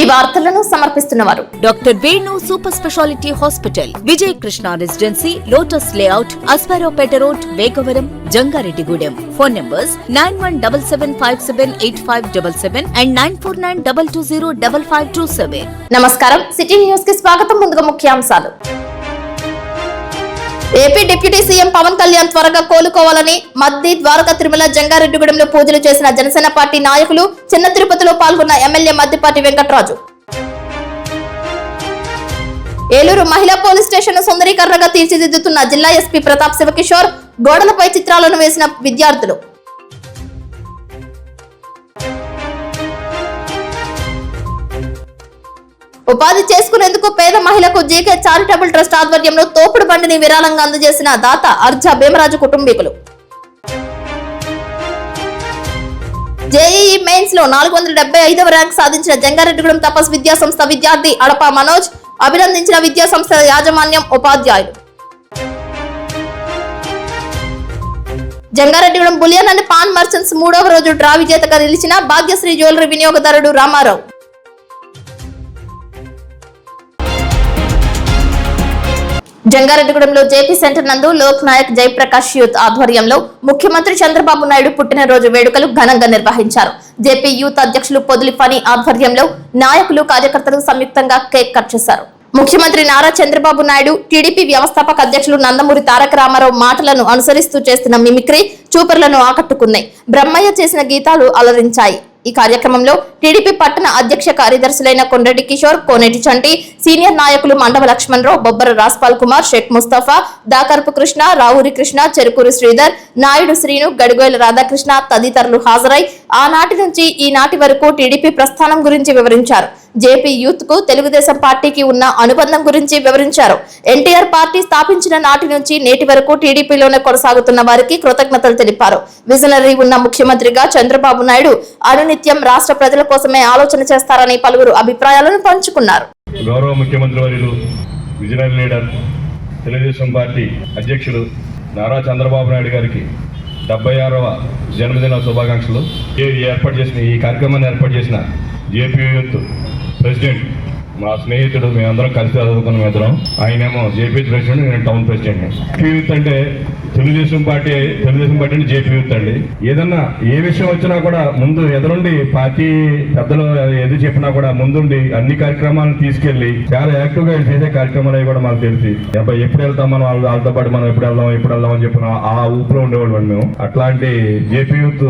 ఈ వార్తలను సమర్పిస్తున్నవారు doctor Venu super specialty hospital, Vijay Krishna residency, lotus layout, Aswaraopeta road, Vegavaram, Jangareddygudem. Phone numbers 9177578577 and 9492205527. నమస్కారం, సిటీ న్యూస్ కి స్వాగతం. ముందుగా ముఖ్యాంశాలు. AP deputy CM Pawan Kalyan త్వరగా కోలుకోవాలని మద్ది, ద్వారకా, తిరుమల, జంగారెడ్డిగూడెంలో పూజలు చేసిన జనసేన పార్టీ నాయకులు. చిన్న తిరుపతిలో పాల్గొన్న ఎమ్మెల్యే మద్దిపాటి వెంకటరాజు. ఏలూరు మహిళా పోలీస్ స్టేషన్ సుందరీకరణగా తీర్చిదిద్దుతున్న జిల్లా ఎస్పీ ప్రతాప్ శివకిషోర్. గోడలపై చిత్రాలను వేసిన విద్యార్థులు. ఉపాధి చేసుకునేందుకు పేద మహిళకు జీకే చారిటబుల్ ట్రస్ట్ ఆధ్వర్యంలో తోపుడు బండిని విరాళంగా అందజేసిన దాత అర్జా భీమరాజు కుటుంబీకులు. జేఈఈ మెయిన్స్ లో 475వ ర్యాంక్ సాధించిన జంగారెడ్డిగూడెం తపస్ విద్యా సంస్థ విద్యార్థి అడప మనోజ్ అభినందించిన విద్యా సంస్థ యాజమాన్యం, ఉపాధ్యాయులు. Jangareddygudem bullion and pawn merchants 3వ రోజు డ్రా విజేతగా నిలిచిన భాగ్యశ్రీ జ్యువెలరీ వినియోగదారుడు రామారావు. జంగారెడ్డిగూడెంలో జేపీ సెంటర్ నందు లోక్ నాయక్ జయప్రకాష్ యూత్ ఆధ్వర్యంలో ముఖ్యమంత్రి చంద్రబాబు నాయుడు పుట్టినరోజు వేడుకలు ఘనంగా నిర్వహించారు. జేపీ యూత్ అధ్యక్షులు పొదిలి ఫణి ఆధ్వర్యంలో నాయకులు, కార్యకర్తలు సంయుక్తంగా కేక్ కట్ చేశారు. ముఖ్యమంత్రి నారా చంద్రబాబు నాయుడు, టీడీపీ వ్యవస్థాపక అధ్యక్షులు నందమూరి తారక రామారావు మాటలను అనుసరిస్తూ చేస్తున్న మిమిక్రీ చూపర్లను ఆకట్టుకున్నాయి. బ్రహ్మయ్య చేసిన గీతాలు అలరించాయి. ఈ కార్యక్రమంలో టీడీపీ పట్టణ అధ్యక్ష కార్యదర్శులైన కొండ్రెడ్డి కిషోర్, కోనేటి చంటి, సీనియర్ నాయకులు మండవ లక్ష్మణరావు, బొబ్బర రాజ్పాల్ కుమార్, షేక్ ముస్తఫా, దాకర్పు కృష్ణ, రావూరి కృష్ణ, చెరుకూరి శ్రీధర్, నాయుడు శ్రీను, గడిగోయల రాధాకృష్ణ తదితరులు హాజరై ఆనాటి నుంచి ఈనాటి వరకు టీడీపీ ప్రస్థానం గురించి వివరించారు. జేపీ యూత్ కు తెలుగుదేశం పార్టీకి ఉన్న అనుబంధం గురించి వివరించారు. ఎన్టీఆర్ పార్టీ స్థాపించిన నాటి నుంచి నేటి వరకు టీడీపీలోనే కొనసాగుతున్న వారికి కృతజ్ఞతలు తెలిపారు. విజనరీ ఉన్న ముఖ్యమంత్రిగా చంద్రబాబు నాయుడు అనునిత్యం రాష్ట్ర ప్రజల కోసమే ఆలోచన చేస్తారని పలువురు అభిప్రాయాలను పంచుకున్నారు. గౌరవ ముఖ్యమంత్రి వర్యులు, విజనరీ లీడర్, తెలుగుదేశం పార్టీ అధ్యక్షులు నారా చంద్రబాబు నాయుడు గారికి 76వ జన్మదిన శుభాకాంక్షలు. ఈ కార్యక్రమాన్ని ఏర్పాటు చేసిన జేపీ యూత్ ప్రెసిడెంట్, మా స్నేహితుడు, మేమందరం కలిసి చదువుకున్న ఇద్దరం. ఆయనేమో జేపీ ప్రెసిడెంట్, నేను టౌన్ ప్రెసిడెంట్. జేపీ యూత్ అంటే తెలుగుదేశం పార్టీ అంటే జేపీ యూత్ అండి. ఏదన్నా ఏ విషయం వచ్చినా కూడా ముందు ఎదురుండి పార్టీ పెద్దలు ఏది చెప్పినా కూడా ముందుండి అన్ని కార్యక్రమాలను తీసుకెళ్లి చాలా యాక్టివ్ గా చేసే కార్యక్రమాలు అవి కూడా మాకు తెలిసి ఎప్పుడు వెళ్తాం మనం, వాళ్ళతో పాటు మనం ఎప్పుడు వెళ్దాం అని చెప్పిన ఆ ఊపిలో ఉండేవాళ్ళు మేము. అట్లాంటి జేపీ యూత్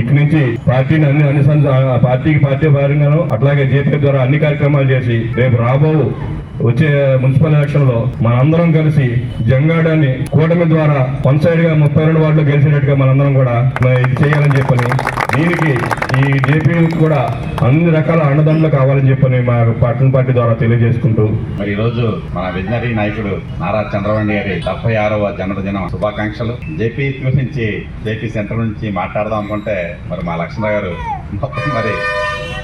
ఇక నుంచి పార్టీని పార్టీ భారంగాను అట్లాగే జేపీ ద్వారా అన్ని కార్యక్రమాలు చేసి రేపు వచ్చే మున్సిపల్ ఎలక్షన్ లో మనందరం కలిసి జంగాడాన్ని కూటమి ద్వారా వన్ సైడ్ గా 32 వార్డులో గెలిచినట్టుగా మనందరం కూడా ఇది చేయాలని చెప్పని, దీనికి ఈ జేపీ కూడా అన్ని రకాల అండదండలు కావాలని చెప్పని మా పట్టణ పార్టీ ద్వారా తెలియజేసుకుంటూ, మరి ఈ రోజు మన విజనరీ నాయకుడు నారా చంద్రబాబు గారి 76వ జన్మదిన శుభాకాంక్షలు. జేపీ నుంచి జేపీ సెంటర్ నుంచి మాట్లాడదాం అనుకుంటే మరి మా లక్ష్మణ గారు మరి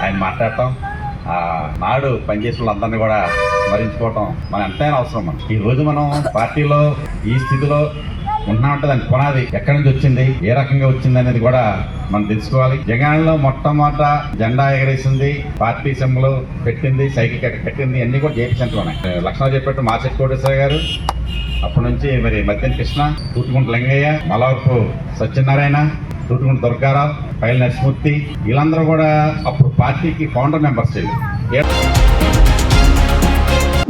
ఆయన మాట్లాడటం, నాడు పనిచేసిన వాళ్ళందరినీ కూడా స్మరించుకోవటం మన ఎంతైనా అవసరం. ఈ రోజు మనం పార్టీలో ఈ స్థితిలో ఉంటున్నామంటే దానికి పునాది ఎక్కడి నుంచి వచ్చింది, ఏ రకంగా వచ్చింది అనేది కూడా మనం తెలుసుకోవాలి. జగన్లో మొట్టమొదట జెండా ఎగరేసింది, పార్టీ సింబల్ పెట్టింది, సైకిల్ పెట్టింది, అన్ని కూడా జేపీ సెంటర్ ఉన్నాయి. లక్ష్మణ చెప్పేట్టు మాచెట్టి కోటేశ్వర గారు, అప్పటి నుంచి మరి మద్యం కృష్ణ, తూటుకుంట లింగయ్య, మలవరపు సత్యనారాయణ, తూటుకుంట దుర్గారావు, పైల నరసింహమూర్తి, వీళ్ళందరూ కూడా అప్పుడు పార్టీకి ఫౌండర్ మెంబర్స్.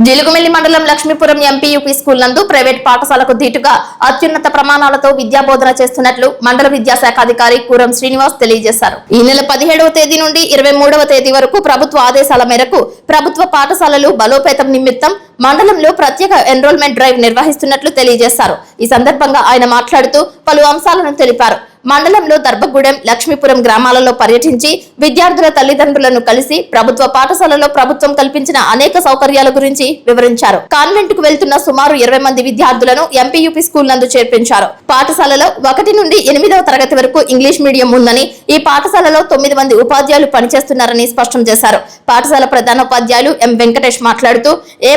జిలుగుమిల్లి మండలం లక్ష్మీపురం ఎంపీయూపీ స్కూల్ నందు ప్రైవేట్ పాఠశాలకు ధీటుగా అత్యున్నత ప్రమాణాలతో విద్యాబోధన చేస్తున్నట్లు మండల విద్యాశాఖ అధికారి కూరం శ్రీనివాస్ తెలియజేశారు. ఈ నెల 17వ తేదీ నుండి 23వ తేదీ వరకు ప్రభుత్వ ఆదేశాల మేరకు ప్రభుత్వ పాఠశాలలు బలోపేతం నిమిత్తం మండలంలో ప్రత్యేక ఎన్రోల్మెంట్ డ్రైవ్ నిర్వహిస్తున్నట్లు తెలియజేశారు. ఈ సందర్భంగా ఆయన మాట్లాడుతూ పలు అంశాలను తెలిపారు. మండలంలో దర్భగూడెం, లక్ష్మీపురం గ్రామాలలో పర్యటించి విద్యార్థుల తల్లిదండ్రులను కలిసి ప్రభుత్వ పాఠశాలలో ప్రభుత్వం కల్పించిన అనేక సౌకర్యాల గురించి వివరించారు. కాన్వెంట్ కు వెళ్తున్న సుమారు 20 మంది విద్యార్థులను ఎంపీయూపీ స్కూల్ నందు చేర్పించారు. పాఠశాలలో 1 నుండి 8వ తరగతి వరకు ఇంగ్లీష్ మీడియం ఉందని, ఈ పాఠశాలలో 9 మంది ఉపాధ్యాయులు పనిచేస్తున్నారని స్పష్టం చేశారు. పాఠశాల ప్రధానోపాధ్యాయులు ఎం వెంకటేష్ మాట్లాడుతూ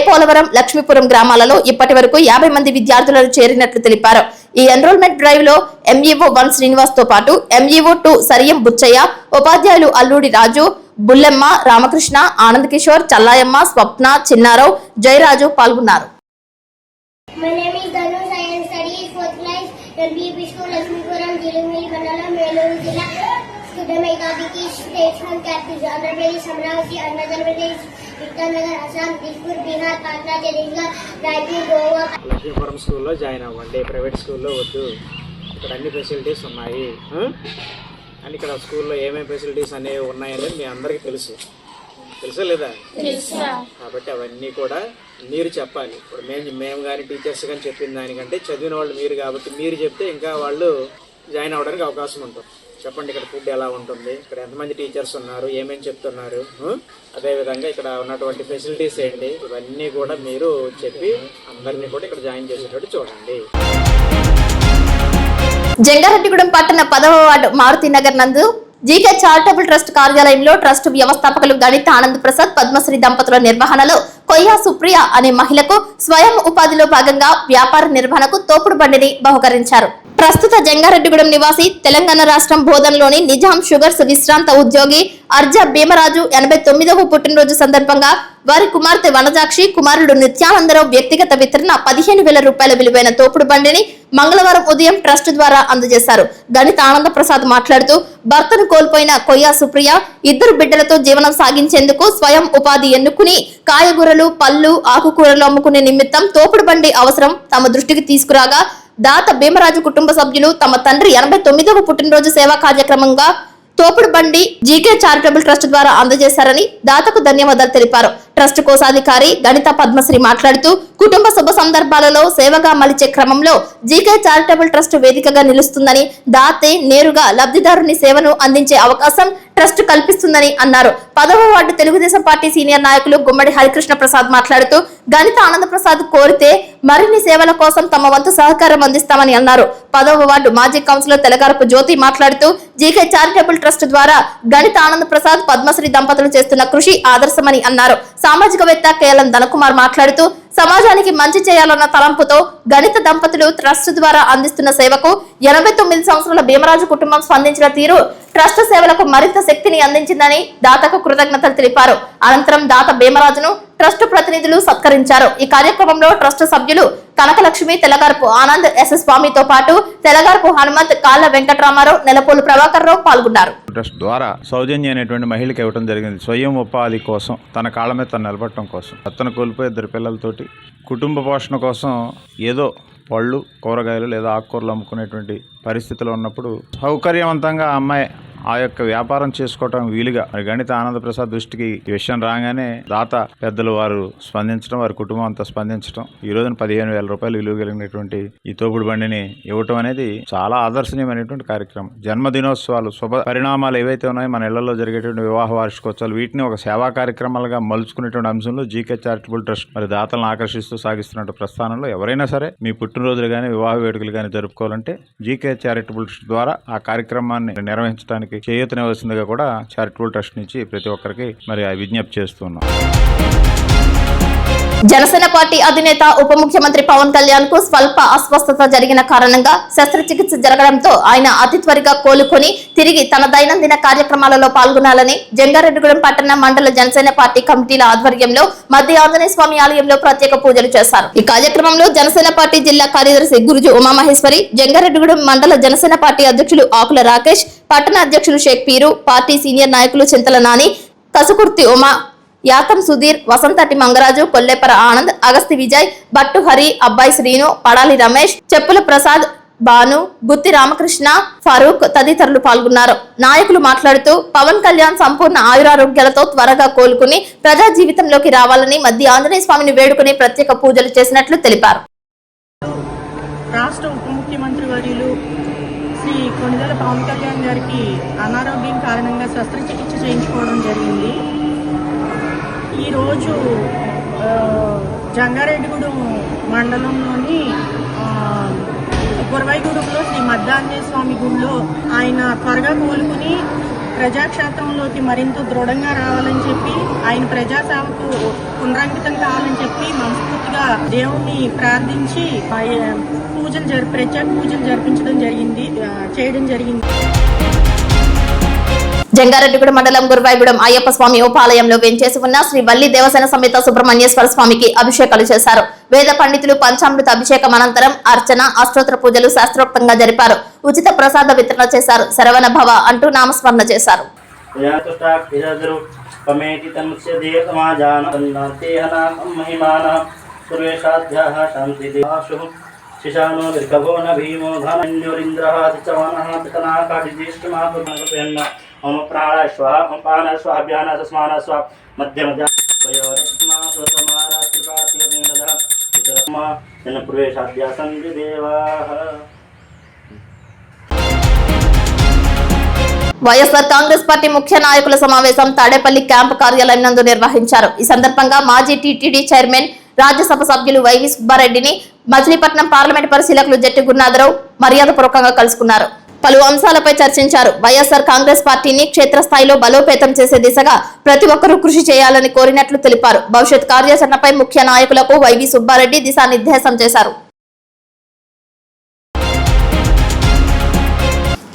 పోలవరం, లక్ష్మీపురం గ్రామాలలో ఇప్పటి వరకు 50 మంది విద్యార్థులను చేరినట్లు తెలిపారు. ఈ ఎన్రోల్మెంట్ డ్రైవ్ లో ఎంఈఓ 1 శ్రీనివాస్ తో పాటు ఎంఈఓ 2 సరియం బుచ్చయ్య, ఉపాధ్యాయులు అల్లూడి రాజు, బుల్లెమ్మ, రామకృష్ణ, ఆనంద్ కిషోర్, చల్లాయమ్మ, స్వప్న, చిన్నారావు, జయరాజు పాల్గొన్నారు. My name is Dhanush. I am studying 4th class LPP School, Lakshmipuram, Jilumili, Mandalam, Nellore Jilla. Student Ekadiki, States from Capital, Andhra Pradesh, Amravati, Arunachal Pradesh, Itanagar, Assam, Tripur, Bihar, Patna, Telangana, Raipur, Goa. Lakshmipuram స్కూల్లో join అవ్వండి, private స్కూల్లో వద్దు. ఇక్కడ అన్ని facilities ఉన్నాయి అని ఇక్కడ స్కూల్లో ఏమేమి ఫెసిలిటీస్ అనేవి ఉన్నాయనేది మీ అందరికీ తెలుసా లేదా? కాబట్టి అవన్నీ కూడా మీరు చెప్పాలి. ఇప్పుడు మేము కానీ టీచర్స్ కానీ చెప్పిన దానికంటే చదివిన వాళ్ళు మీరు కాబట్టి మీరు చెప్తే ఇంకా వాళ్ళు జాయిన్ అవ్వడానికి అవకాశం ఉంటుంది. చెప్పండి, ఇక్కడ ఫుడ్ ఎలా ఉంటుంది, ఇక్కడ ఎంతమంది టీచర్స్ ఉన్నారు, ఏమేమి చెప్తున్నారు, అదేవిధంగా ఇక్కడ ఉన్నటువంటి ఫెసిలిటీస్ ఏంటి, ఇవన్నీ కూడా మీరు చెప్పి అందరినీ కూడా ఇక్కడ జాయిన్ చేసేటట్టు చూడండి. జంగారెడ్డిగూడెం పట్టణ 10వ వార్డు మారుతినగర్ నందు జీకే చారిటబుల్ ట్రస్ట్ కార్యాలయంలో ట్రస్ట్ వ్యవస్థాపకులు గణిత ఆనంద్ ప్రసాద్, పద్మశ్రీ దంపతుల నిర్వహణలో కొయ్యా సుప్రియ అనే మహిళకు స్వయం ఉపాధిలో భాగంగా వ్యాపార నిర్వహణకు తోపుడు బండిని బహుకరించారు. ప్రస్తుత జంగారెడ్డిగూడెం నివాసి, తెలంగాణ రాష్ట్రం బోధనలోని నిజాం షుగర్స్ విశ్రాంత ఉద్యోగి అర్జా భీమరాజు 89వ పుట్టినరోజు సందర్భంగా వారి కుమార్తె వనజాక్షి, కుమారుడు నిత్యానందరావు వ్యక్తిగత వితరణ 15,000 రూపాయల విలువైన తోపుడు బండిని మంగళవారం ఉదయం ట్రస్ట్ ద్వారా అందజేశారు. గణిత ఆనంద ప్రసాద్ మాట్లాడుతూ భర్తను కోల్పోయిన కొయ్యా సుప్రియ 2 బిడ్డలతో జీవనం సాగించేందుకు స్వయం ఉపాధి ఎన్నుకుని కాయగూరలు, పళ్ళు, ఆకుకూరలు అమ్ముకునే నిమిత్తం తోపుడు బండి అవసరం తమ దృష్టికి తీసుకురాగా దాత భీమరాజు కుటుంబ సభ్యులు తమ తండ్రి 89వ పుట్టినరోజు సేవా కార్యక్రమంగా తోపుడు బండి జీకే చారిటబుల్ ట్రస్ట్ ద్వారా అందజేశారని దాతకు ధన్యవాదాలు తెలిపారు. ట్రస్ట్ కోశాధికారి గణిత పద్మశ్రీ మాట్లాడుతూ కుటుంబ శుభ సందర్భాలలో సేవగా మలిచే క్రమంలో జీకే చారిటబుల్ ట్రస్ట్ వేదికగా నిలుస్తుందని, దాతే నేరుగా లబ్ధిదారుని సేవను అందించే అవకాశం ట్రస్ట్ కల్పిస్తుందని అన్నారు. 10వ వార్డు తెలుగుదేశం పార్టీ సీనియర్ నాయకులు గుమ్మడి హరికృష్ణ ప్రసాద్ మాట్లాడుతూ గణిత ఆనంద ప్రసాద్ కోరితే మరిన్ని సేవల కోసం తమ వంతు సహకారం అందిస్తామని అన్నారు. 10వ వార్డు మాజీ కౌన్సిలర్ తెలగారపు జ్యోతి మాట్లాడుతూ జీకే చారిటబుల్ ట్రస్ట్ ద్వారా గణిత ఆనంద ప్రసాద్, పద్మశ్రీ దంపతులు చేస్తున్న కృషి ఆదర్శమని అన్నారు. సామాజికవేత్త కేఎల్ఎన్ ధనకుమార్ మాట్లాడుతూ సమాజానికి మంచి చేయాలన్న తలంపుతో గణిత దంపతులు ట్రస్ట్ ద్వారా అందిస్తున్న సేవకు 89 సంవత్సరాల భీమరాజు కుటుంబం స్పందించిన తీరు ట్రస్ట్ సేవలకు మరింత శక్తిని అందించిందని దాతకు కృతజ్ఞతలు తెలిపారు. అనంతరం దాత భీమరాజును ట్రస్ట్ ప్రతినిధులు సత్కరించారు. ఈ కార్యక్రమంలో ట్రస్ట్ సభ్యులు కనకలక్ష్మి, తెలగారపు ఆనంద్, ఎస్ స్వామితో పాటు తెలగారపు హనుమంత్, కాళ్ళ వెంకటరామారావు, నెలపోలు ప్రభాకర్ రావు పాల్గొన్నారు. ట్రస్ట్ ద్వారా సౌజన్య అనేటువంటి మహిళకి ఇవ్వడం జరిగింది. స్వయం ఉపాధి కోసం, తన కాళ్ళ మీద తను నిలబడటం కోసం, అతను కోల్పోయి 2 పిల్లలతోటి కుటుంబ పోషణ కోసం ఏదో పళ్ళు, కూరగాయలు లేదా ఆకుకూరలు అమ్ముకునేటువంటి పరిస్థితిలో ఉన్నప్పుడు సౌకర్యవంతంగా ఆ అమ్మాయి ఆ యొక్క వ్యాపారం చేసుకోవటం వీలుగా మరి గణిత ఆనంద ప్రసాద్ దృష్టికి ఈ విషయం రాగానే దాత పెద్దలు వారు స్పందించడం, వారి కుటుంబం అంతా స్పందించడం, ఈ రోజున 15,000 రూపాయలు విలువ కలిగినటువంటి ఈ తోపుడు బండిని ఇవ్వటం అనేది చాలా ఆదర్శనీయమైనటువంటి కార్యక్రమం. జన్మదినోత్సవాలు, శుభ పరిణామాలు ఏవైతే ఉన్నాయో మన ఇళ్లలో జరిగేటువంటి వివాహ వార్షికోత్సవాలు, వీటిని ఒక సేవా కార్యక్రమాలుగా మలుచుకునేటువంటి అంశంలో జీకే చారిటబుల్ ట్రస్ట్ మరి దాతలను ఆకర్షిస్తూ సాగిస్తున్న ప్రస్థానంలో ఎవరైనా సరే మీ పుట్టినరోజులు కానీ వివాహ వేడుకలు కానీ జరుపుకోవాలంటే జీకే చారిటబుల్ ట్రస్ట్ ద్వారా ఆ కార్యక్రమాన్ని నిర్వహించడానికి చేయూతనివ్వాల్సిందిగా కూడా చారిటబుల్ ట్రస్ట్ నుంచి ప్రతి ఒక్కరికి మరి విజ్ఞప్తి చేస్తున్నాం. జనసేన పార్టీ అధినేత ఉప ముఖ్యమంత్రి పవన్ కళ్యాణ్ కు స్వల్ప అస్వస్థత జరిగిన కారణంగా శస్త్రచికిత్స జరగడంతో ఆయన అతి త్వరగా కోలుకొని తిరిగి తన దైనందిన కార్యక్రమాలలో పాల్గొనాలని జంగారెడ్డిగూడెం పట్టణ మండల జనసేన పార్టీ కమిటీల ఆధ్వర్యంలో మధ్య ఆంజనేయ స్వామి ఆలయంలో ప్రత్యేక పూజలు చేశారు. ఈ కార్యక్రమంలో జనసేన పార్టీ జిల్లా కార్యదర్శి గురుజు ఉమామహేశ్వరి, జంగారెడ్డిగూడెం మండల జనసేన పార్టీ అధ్యక్షులు ఆకుల రాకేష్, పట్టణ అధ్యక్షులు షేక్ పీరు, పార్టీ సీనియర్ నాయకులు చింతల నాని, కసుకుర్తి ఉమా, యాతం సుధీర్, వసంతటి మంగరాజు, కొల్లేపర ఆనంద్, అగస్తి విజయ్, బట్టు హరి, అబ్బాయి శ్రీను, పడాలి రమేష్, చెప్పుల ప్రసాద్, భాను, గుత్తి రామకృష్ణ, ఫరూక్ తదితరులు పాల్గొన్నారు. నాయకులు మాట్లాడుతూ పవన్ కళ్యాణ్ సంపూర్ణ ఆయురారోగ్యాలతో త్వరగా కోలుకుని ప్రజా జీవితంలోకి రావాలని మధ్య ఆంజనేయ స్వామిని వేడుకుని ప్రత్యేక పూజలు చేసినట్లు తెలిపారు. రాష్ట్ర ఉప ముఖ్యమంత్రి వర్యులు శ్రీ కొణిదెల పవన్ కళ్యాణ్ గారికి అనారోగ్యం కారణంగా శస్త్రచికిత్స చేయించుకోవడం జరిగింది. ఈరోజు జంగారెడ్డిగూడెం మండలంలోని గురవైగూడెంలో శ్రీ మధ్య ఆంజనేయ స్వామి గుడిలో ఆయన త్వరగా కోలుకుని ప్రజాక్షేత్రంలోకి మరింత దృఢంగా రావాలని చెప్పి, ఆయన ప్రజాసేవకు పునరంకితం కావాలని చెప్పి మనస్ఫూర్తిగా దేవుణ్ణి ప్రార్థించి ప్రత్యేక పూజలు చేయడం జరిగింది. జంగారెడ్డిగూడెం మండలం గురువాయిగూడెం అయ్యప్ప స్వామి ఉపాలయంలో వేంచేసి ఉన్న శ్రీ వల్లి దేవసేన సమేత సుబ్రహ్మణ్యేశ్వర స్వామికి అభిషేకాలు చేశారు. వేద పండితులు పంచామృత అభిషేకం అనంతరం అర్చన, అష్టోత్తర పూజలు శాస్త్రోక్తంగా జరిపారు. ఉచిత ప్రసాద వితరణ చేశారు. శరవణ భవ అంటూ నామస్మరణ చేశారు. ओम प्राण स्वाहा ओम पान स्वाहा व्यान स्मान स्वाहा मध्य मध्य वयोरस्मा स्वतमारा त्रिपाति अग्निदः पितरस्मा जन प्रवेशाद्या संधि देवाः. వైఎస్ఆర్ కాంగ్రెస్ పార్టీ ముఖ్య నాయకుల సమావేశం తాడేపల్లి క్యాంపు కార్యాలయం నందు నిర్వహించారు. ఈ సందర్భంగా మాజీ టీటీడీ చైర్మన్, రాజ్యసభ సభ్యులు వైవి సుబ్బారెడ్డిని మచిలీపట్నం పార్లమెంట్ పరిశీలకులు జట్టి గురునాథరావు మర్యాదపూర్వకంగా కలుసుకున్నారు. పలు అంశాలపై చర్చించారు. వైఎస్ఆర్ కాంగ్రెస్ పార్టీని క్షేత్రస్థాయిలో బలోపేతం చేసే దిశగా ప్రతి ఒక్కరూ కృషి చేయాలని కోరినట్లు తెలిపారు. భవిష్యత్ కార్యాచరణపై ముఖ్య నాయకులకు వైవి సుబ్బారెడ్డి దిశానిర్దేశం చేశారు.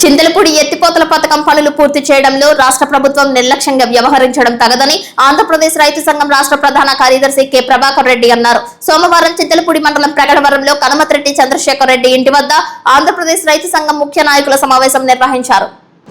చింతలపూడి ఎత్తిపోతల పథకం పనులు పూర్తి చేయడంలో రాష్ట్ర ప్రభుత్వం నిర్లక్ష్యంగా వ్యవహరించడం తగదని ఆంధ్రప్రదేశ్ రైతు సంఘం రాష్ట్ర ప్రధాన కార్యదర్శి కె ప్రభాకర్ రెడ్డి అన్నారు. సోమవారం చింతలపూడి మండలం ప్రకటవరంలో కనమతిరెడ్డి చంద్రశేఖర్ రెడ్డి ఇంటి వద్ద ఆంధ్రప్రదేశ్ రైతు సంఘం ముఖ్య నాయకుల సమావేశం నిర్వహించారు.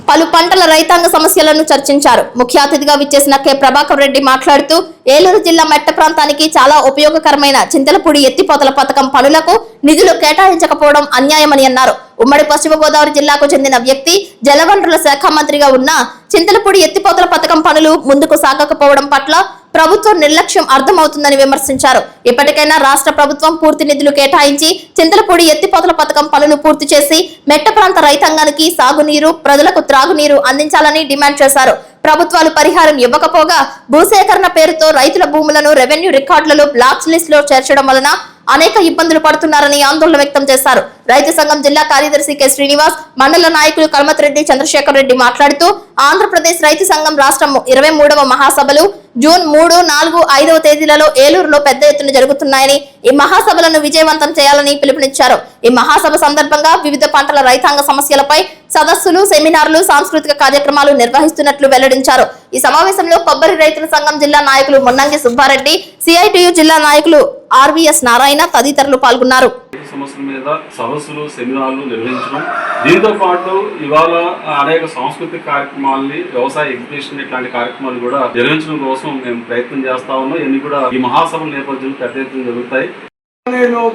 పలు పంటల రైతాంగ సమస్యలను చర్చించారు. ముఖ్య అతిథిగా విచ్చేసిన కె ప్రభాకర్ రెడ్డి మాట్లాడుతూ ఏలూరు జిల్లా మెట్ట ప్రాంతానికి చాలా ఉపయోగకరమైన చింతలపూడి ఎత్తిపోతల పథకం పనులకు నిధులు కేటాయించకపోవడం అన్యాయమని అన్నారు. ఉమ్మడి పశ్చిమ గోదావరి జిల్లాకు చెందిన వ్యక్తి జలవనరుల శాఖ మంత్రిగా ఉన్న చింతలపూడి ఎత్తిపోతల పథకం పనులు ముందుకు సాగకపోవడం పట్ల ప్రభుత్వం నిర్లక్ష్యం అర్థమవుతుందని విమర్శించారు. ఇప్పటికైనా రాష్ట్ర ప్రభుత్వం పూర్తి నిధులు కేటాయించి చింతలపూడి ఎత్తిపోతల పథకం పనులు పూర్తి చేసి మెట్ట ప్రాంత రైతాంగానికి సాగునీరు, ప్రజలకు త్రాగునీరు అందించాలని డిమాండ్ చేశారు. ప్రభుత్వాలు పరిహారం ఇవ్వకపోగా భూసేకరణ పేరుతో రైతుల భూములను రెవెన్యూ రికార్డులలో బ్లాక్ లిస్ట్ లో చేర్చడం వలన అనేక ఇబ్బందులు పడుతున్నారని ఆందోళన వ్యక్తం చేశారు. రైతు సంఘం జిల్లా కార్యదర్శి కె శ్రీనివాస్, మండల నాయకులు కల్మతిరెడ్డి చంద్రశేఖర్ రెడ్డి మాట్లాడుతూ ఆంధ్రప్రదేశ్ రైతు సంఘం రాష్ట్ర 23వ మహాసభలు జూన్ 3, 4, 5వ తేదీలలో ఏలూరులో పెద్ద ఎత్తున జరుగుతున్నాయని, ఈ మహాసభలను విజయవంతం చేయాలని పిలుపునిచ్చారు. ఈ మహాసభ సందర్భంగా వివిధ పంటల రైతాంగ సమస్యలపై సదస్సులు, సెమినార్లు, సాంస్కృతిక కార్యక్రమాలు నిర్వహిస్తున్నట్లు వెల్లడించారు. ఈ సమావేశంలో కొబ్బరి రైతుల సంఘం జిల్లా నాయకులు మున్నంగి సుబ్బారెడ్డి, సిఐటియు జిల్లా నాయకులు ఆర్వీఎస్ నారాయణ తదితరులు పాల్గొన్నారు. సమస్యల మీద సదస్సులు, సెమినార్లు నిర్వహించడం, దీంతో పాటు ఇవాళ అనేక సాంస్కృతిక కార్యక్రమాలని, వ్యవసాయ ఎగ్జిబిషన్ ఇట్లాంటి కార్యక్రమాలు కూడా నిర్వహించడం కోసం మేము ప్రయత్నం చేస్తా ఉన్నాం. ఇవన్నీ కూడా ఈ మహాసభల నేపథ్యంలో పెద్ద ఎత్తున జరుగుతాయి.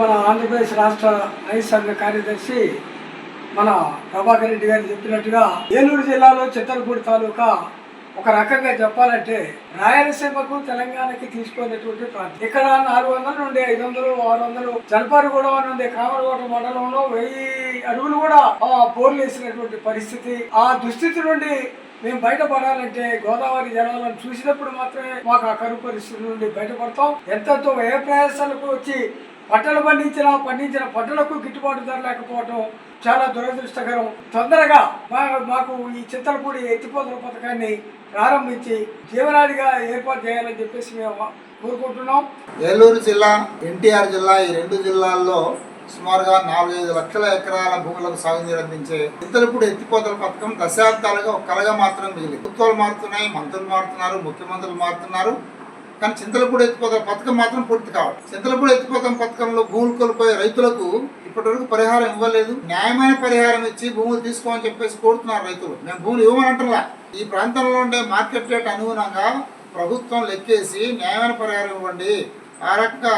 మన ఆంధ్రప్రదేశ్ రాష్ట్ర రైతు సంఘ కార్యదర్శి మన ప్రభాకర్ రెడ్డి గారు చెప్పినట్టుగా ఏలూరు జిల్లాలో చింతలపూడి తాలూకా ఒక రకంగా చెప్పాలంటే రాయలసీమకు తెలంగాణకి తీసుకునేటువంటి ప్రాంతం. ఇక్కడ 400 నుండి 500, 600 జనపారిగూడెం నుండి కామరకోట మండలంలో 1000 అడుగులు కూడా బోర్లు వేసినటువంటి పరిస్థితి. ఆ దుస్థితి నుండి మేము బయటపడాలంటే గోదావరి జలాలను చూసినప్పుడు మాత్రమే మాకు ఆ కరువు పరిస్థితి నుండి బయటపడతాం. ఎంతతో ఏ ప్రయాసాలకు వచ్చి పంటలు పండించిన పంటలకు గిట్టుబాటు ధర లేకపోవడం చాలా దురదృష్టకరం. తొందరగా మాకు ఈ చింతలపూడి ఎత్తిపోతల పథకాన్ని ప్రారంభించి జీవనాడిగా ఏర్పాటు చేయాలని చెప్పేసి మేము కోరుకుంటున్నాం. ఏలూరు జిల్లా, ఎన్టీఆర్ జిల్లా, ఈ 2 జిల్లాల్లో సుమారుగా 4-5 లక్షల ఎకరాల భూములకు సాగునీరు అందించే చింతలపూడి ఎత్తిపోతల పథకం దశాబ్దాలుగా ఒక కలగా మాత్రం మిగిలింది. ప్రభుత్వాలు మారుతున్నాయి, మంత్రులు మారుతున్నారు, ముఖ్యమంత్రులు మారుతున్నారు, కానీ చింతలపూడి ఎత్తిపోతల పథకం మాత్రం పూర్తి కావాలి. చింతలపూడి ఎత్తిపోతల పథకంలో భూములు కోల్పోయే రైతులకు ఇప్పటివరకు పరిహారం ఇవ్వలేదు. న్యాయమైన పరిహారం ఇచ్చి భూములు తీసుకోమని చెప్పేసి కోరుతున్నారు రైతులు. మేము భూములు ఇవ్వమని అంటున్నా. ఈ ప్రాంతంలో ఉండే మార్కెట్ రేట్ అనుగుణంగా ప్రభుత్వం లెక్కేసి న్యాయమైన పరిహారం ఇవ్వండి, ఆ రకంగా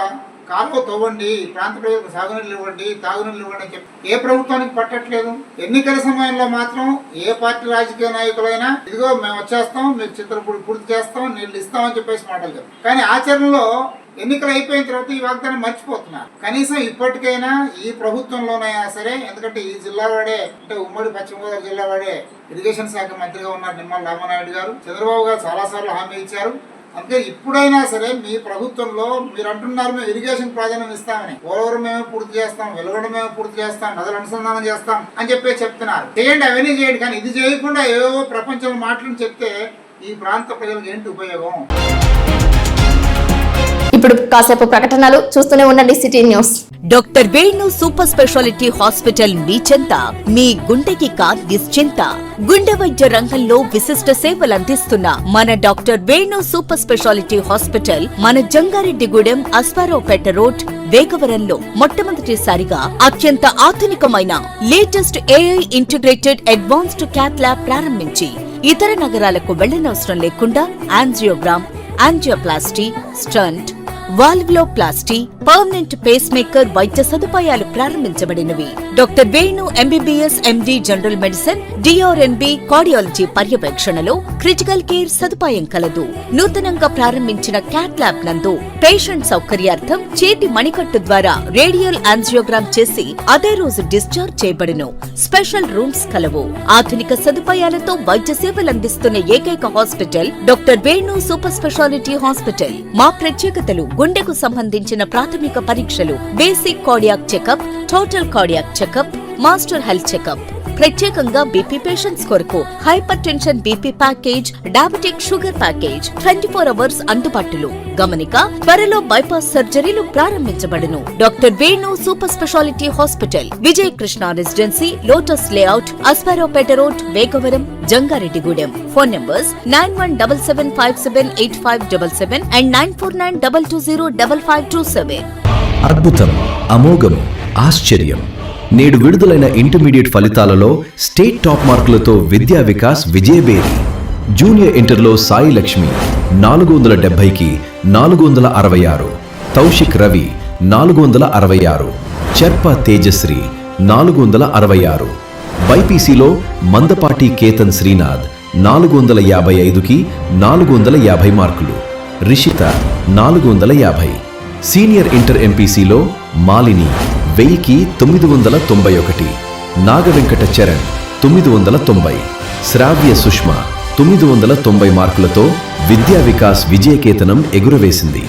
కాలువ తవ్వండి, ప్రాంత ప్రజలకు సాగునీళ్ళు ఇవ్వండి, తాగునీళ్ళు ఇవ్వండి అని చెప్పి ఏ ప్రభుత్వానికి పట్టట్లేదు. ఎన్నికల సమయంలో మాత్రం ఏ పార్టీ రాజకీయ నాయకులైనా ఇదిగో మేము వచ్చేస్తాం, మీకు చింతలపూడి పూర్తి చేస్తాం, నీళ్ళు ఇస్తామని చెప్పేసి మాటలు చెప్తాం. కానీ ఆచరణలో ఎన్నికలు అయిపోయిన తర్వాత ఈ వాగ్దానం మర్చిపోతున్నారు. కనీసం ఇప్పటికైనా ఈ ప్రభుత్వంలోనైనా సరే, ఎందుకంటే ఈ జిల్లా వాడే, అంటే ఉమ్మడి పశ్చిమ గోదావరి జిల్లా వాడే ఇరిగేషన్ శాఖ మంత్రిగా ఉన్నారు నిమ్మల రామానాయుడు గారు. చంద్రబాబు గారు చాలాసార్లు హామీ ఇచ్చారు. అందుకే ఇప్పుడైనా సరే మీ ప్రభుత్వంలో మీరు అంటున్నారు మేము ఇరిగేషన్ ప్రాధాన్యం ఇస్తామని, పోలవరం మేమే పూర్తి చేస్తాం, వెలుగొండ మేమే పూర్తి చేస్తాం, నదులు అనుసంధానం చేస్తాం అని చెప్పి చెప్తున్నారు. చేయండి, అవన్నీ చేయండి. కానీ ఇది చేయకుండా ఏవో ప్రపంచంలో మాటలను చెప్తే ఈ ప్రాంత ప్రజలకు ఏంటి ఉపయోగం? ఇప్పుడు కాసేపు ప్రకటనలు చూస్తూనే ఉండండి city news. Doctor Venu super specialty hospital మీ చెంత, మీ గుండెకి నిశ్చింత. గుండె వైద్య రంగంలో విశిష్ట సేవలు అందిస్తున్న మన doctor Venu super specialty hospital మన జంగారెడ్డిగూడెం అస్పారావుపేట రోడ్ వేగవరంలో మొట్టమొదటిసారిగా అత్యంత ఆధునికమైన latest AI integrated advanced cath lab ప్రారంభించి ఇతర నగరాలకు వెళ్లనవసరం లేకుండా angiogram, angioplasty, stent, valvuloplasty, permanent pacemaker వైద్య సదుపాయాలు ప్రారంభించబడినవి. Doctor Venu MBBS MD general medicine, DrNB cardiology పర్యవేక్షణలో క్రిటికల్ కేర్ సదుపాయం కలదు. నూతనంగా ప్రారంభించిన క్యాట్ ల్యాబ్ నందు పేషెంట్ సౌకర్యార్థం చేతి మణికట్టు ద్వారా రేడియల్ యాంజియోగ్రామ్ చేసి అదే రోజు డిశ్చార్జ్ చేయబడును. స్పెషల్ రూమ్స్ కలవు. ఆధునిక సదుపాయాలతో వైద్య సేవలందిస్తున్న ఏకైక hospital doctor Venu super specialty hospital. మా ప్రత్యేకతలు: గుండెకు సంబంధించిన ప్రాథమిక పరీక్షలు, basic cardiac checkup, total cardiac checkup, master health checkup. ప్రత్యేకంగా బీపీ పేషెంట్స్ కొరకు hypertension BP package, diabetic sugar package 24 hours అందుబాటులో. గమనిక: త్వరలో బైపాస్ సర్జరీలు ప్రారంభించబడును. Doctor Venu super specialty hospital, Vijaya Krishna residency, lotus layout, Aswaraopeta road, Vegavaram, Jangareddygudem. Phone numbers 9177578577 and 9492205527. అద్భుతం, అమోఘం, ఆశ్చర్యం. నేడు విడుదలైన ఇంటర్మీడియట్ ఫలితాలలో స్టేట్ టాప్ మార్కులతో విద్యా వికాస్ విజయబేరి. జూనియర్ ఇంటర్లో సాయి లక్ష్మి 470కి 466, తౌషిక్ రవి 466, చెర్ప తేజశ్రీ 466, బైపీసీలో మందపాటి కేతన్ శ్రీనాథ్ 455కి 450 మార్కులు, రిషిత 450. సీనియర్ ఇంటర్ ఎంపీసీలో మాలిని 1000కి 991, నాగవెంకట చరణ్ 990, శ్రావ్య సుష్మ 990 మార్కులతో విద్యా వికాస్ విజయకేతనం ఎగురవేసింది.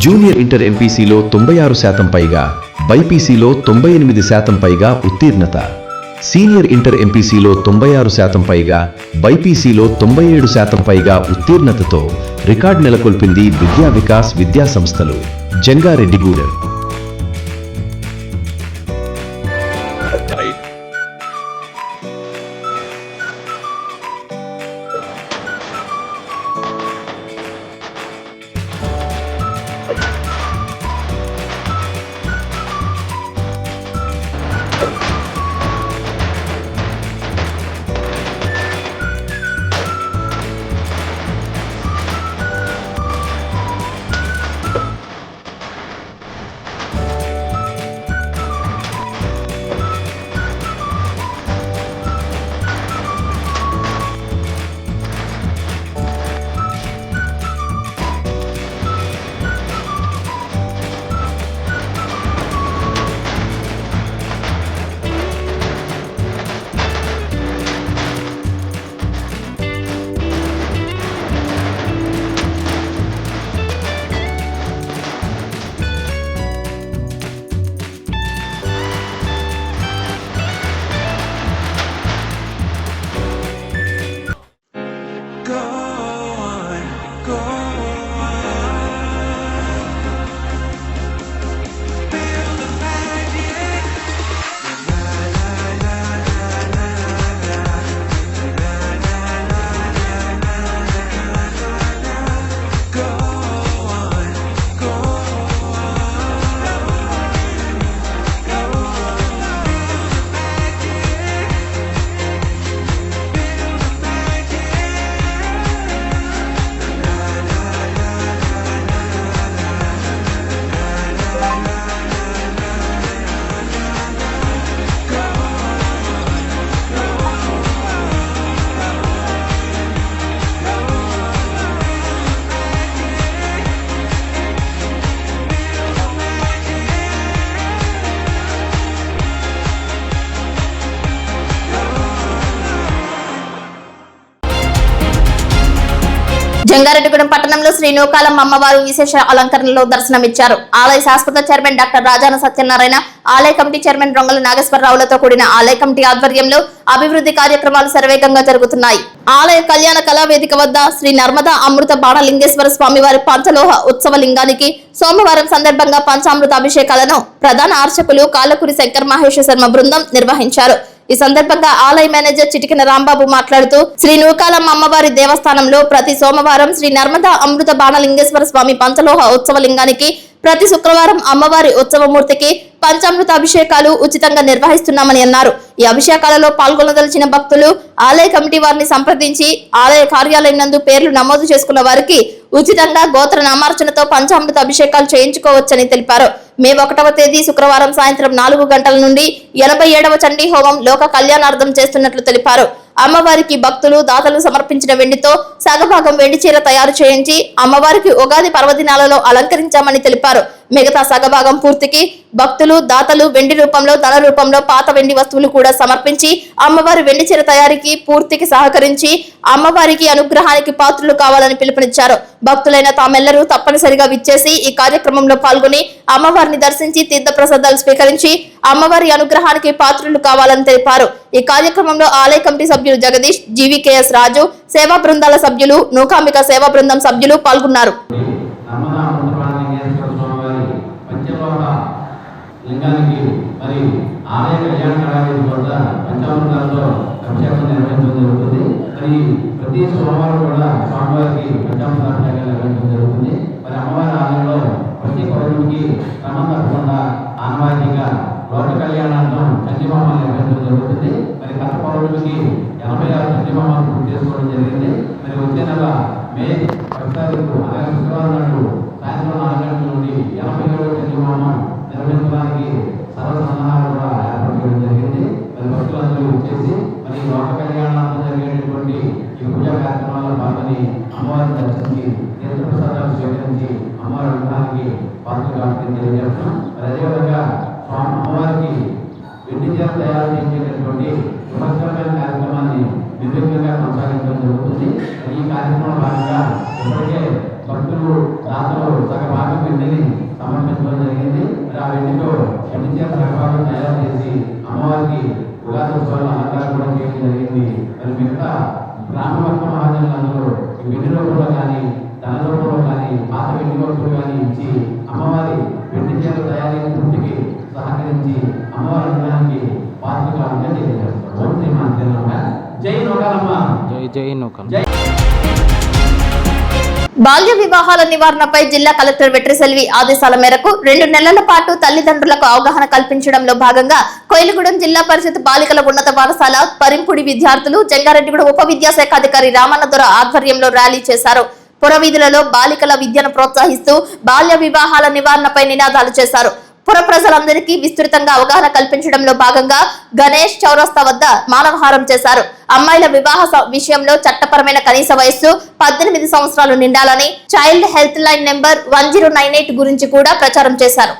జూనియర్ ఇంటర్ ఎంపీసీలో 96% పైగా, బైపీసీలో 98% పైగా ఉత్తీర్ణత. సీనియర్ ఇంటర్ ఎంపీసీలో 96% పైగా, బైపీసీలో 97% పైగా ఉత్తీర్ణతతో రికార్డు నెలకొల్పింది విద్యా వికాస్ విద్యా సంస్థలు, జంగారెడ్డిగూడెం. జంగారెడ్డిగూడెం పట్టణంలో శ్రీ నూకాలమ్మ అమ్మవారు విశేష అలంకరణలో దర్శనమిచ్చారు. ఆలయ శాశ్వత చైర్మన్ డాక్టర్ రాజాన సత్యనారాయణ, ఆలయ కమిటీ చైర్మన్ రొంగల నాగేశ్వరరావులతో కూడిన ఆలయ కమిటీ ఆధ్వర్యంలో అభివృద్ధి కార్యక్రమాలు శరవేగంగా జరుగుతున్నాయి. ఆలయ కళ్యాణ కళావేదిక వద్ద శ్రీ నర్మదా అమృత బాణలింగేశ్వర స్వామి వారి పంచలోహ ఉత్సవ లింగానికి సోమవారం సందర్భంగా పంచామృత అభిషేకాలను ప్రధాన అర్చకులు కాళ్ళకూరి శంకర్ మహేష్ శర్మ బృందం నిర్వహించారు. ఈ సందర్భంగా ఆలయ మేనేజర్ చిటికిన రాంబాబు మాట్లాడుతూ శ్రీ నూకాలమ్మ అమ్మవారి దేవస్థానంలో ప్రతి సోమవారం శ్రీ నర్మదా అమృత బాణలింగేశ్వర స్వామి పంచలోహ ఉత్సవ లింగానికి, ప్రతి శుక్రవారం అమ్మవారి ఉత్సవమూర్తికి పంచామృత అభిషేకాలు ఉచితంగా నిర్వహిస్తున్నామని అన్నారు. ఈ అభిషేకాలలో పాల్గొనదలిచిన భక్తులు ఆలయ కమిటీ వారిని సంప్రదించి ఆలయ కార్యాలయం నందు పేర్లు నమోదు చేసుకున్న వారికి ఉచితంగా గోత్ర నామార్చనతో పంచామృత అభిషేకాలు చేయించుకోవచ్చని తెలిపారు. మే 1వ తేదీ శుక్రవారం సాయంత్రం 4 గంటల నుండి 87వ చండీ హోమం లోక కళ్యాణార్థం చేస్తున్నట్లు తెలిపారు. అమ్మవారికి భక్తులు దాతలు సమర్పించిన వెండితో సగభాగం వెండి చీర తయారు చేయించి అమ్మవారికి ఉగాది పర్వదినాలలో అలంకరించామని తెలిపారు. మిగతా సగభాగం పూర్తికి భక్తులు దాతలు వెండి రూపంలో, ధన రూపంలో పాత వెండి వస్తువులు కూడా సమర్పించి అమ్మవారి వెండి చీర తయారీకి పూర్తికి సహకరించి అమ్మవారికి అనుగ్రహానికి పాత్రులు కావాలని పిలుపునిచ్చారు. భక్తులైన తామెల్లరూ తప్పనిసరిగా విచ్చేసి ఈ కార్యక్రమంలో పాల్గొని అమ్మవారిని దర్శించి తీర్థ ప్రసాదాలు స్వీకరించి అమ్మవారి అనుగ్రహానికి పాత్రులు కావాలని తెలిపారు. ఈ కార్యక్రమంలో ఆలయ కమిటీ సభ్యులు జగదీష్, జీవీకేఎస్ రాజు, సేవా బృందాల సభ్యులు, నూకాంబిక సేవా బృందం సభ్యులు పాల్గొన్నారు. లింగానికి మరి ఆలయ కళ్యాణ కళావేదిక వద్ద పంచామృతాలతో అభిషేకం నిర్వహించడం జరుగుతుంది. మరి ప్రతి సోమవారం కూడా స్వామివారికి పంచామృత అభిషేకాలు నిర్వహించడం జరుగుతుంది. మరి అమ్మవారి ఆలయంలో ప్రతి పౌరుడికి క్రమం తప్పకుండా ఆనవాయితీగా లోక కళ్యాణార్థం చండీమామాలు నిర్వహించడం జరుగుతుంది. మరి గత పౌరుడికి 86 చండీమామాలు పూర్తి చేసుకోవడం జరిగింది. మరి వచ్చే నెల మే 10 తారీఖు అలాగే శుక్రవారం నాడు సాయంత్రం 4 గంటల నుండి 87వ చండీమామం నిర్వహించడానికి సర్వసన్నాహాలు కూడా ఏర్పాటు చేయడం జరిగింది. మరి భక్తులందరూ వచ్చేసి మరి లోక కళ్యాణార్థం జరిగేటటువంటి ఈ పూజా కార్యక్రమాల్లో పాల్గొని అమ్మవారిని దర్శించి తీర్థ ప్రసాదాలు స్వీకరించి అమ్మవారి విగ్రహానికి పాత్రలు కాబట్టి తెలియజేస్తున్నాం. మరి అదేవిధంగా అమ్మవారికి వెండి చీర తయారు చేసేటటువంటి శుభకరమైన కార్యక్రమాన్ని నిర్విఘ్నంగా కొనసాగించడం జరుగుతుంది. ఈ కార్యక్రమంలో భాగంగా ఇప్పటికే భక్తులు దాతలు సగభాగం వెండిని సమర్పించడం జరిగింది. మరి ఆ వెండితో వెండి చీర సగభాగం తయారు చేసి అమ్మవారికి ఉగాది ఉత్సవాలు అలంకారం కూడా చేయడం జరిగింది. మరి మిగతా గ్రామ భక్త మహాజనులందరూ ఈ వెండి రూపంలో కానీ, ధన రూపంలో కానీ, పాత వెండి వస్తువులు కానీ ఇచ్చి అమ్మవారి వెండి చీర తయారీ పూర్తికి సహకరించి అమ్మవారి విగ్రహానికి పాత్రగా ఉంటే తెలియజేస్తారు. ఓం శ్రీ మాత్రమే. జై నూకాలమ్మ. జై జై నూకాలమ్మ. బాల్య వివాహాల నివారణపై జిల్లా కలెక్టర్ వెట్రిసెల్వి ఆదేశాల మేరకు 2 నెలల పాటు తల్లిదండ్రులకు అవగాహన కల్పించడంలో భాగంగా కోయిలగూడెం జిల్లా పరిషత్ బాలికల ఉన్నత పాఠశాల పరింపుడి విద్యార్థులు జంగారెడ్డిగూడెం ఉప విద్యాశాఖ అధికారి రామన్నదొర ఆధ్వర్యంలో ర్యాలీ చేశారు. పురవీధులలో బాలికల విద్యను ప్రోత్సహిస్తూ బాల్య వివాహాల నివారణపై నినాదాలు చేశారు. పుర ప్రజలందరికీ విస్తృతంగా అవగాహన కల్పించడంలో భాగంగా గణేష్ చౌరస్తా వద్ద మానవహారం చేశారు. అమ్మాయిల వివాహ విషయంలో చట్టపరమైన కనీస వయస్సు 18 సంవత్సరాలు నిండాలని, చైల్డ్ హెల్త్ లైన్ నెంబర్ 1098 గురించి కూడా ప్రచారం చేశారు.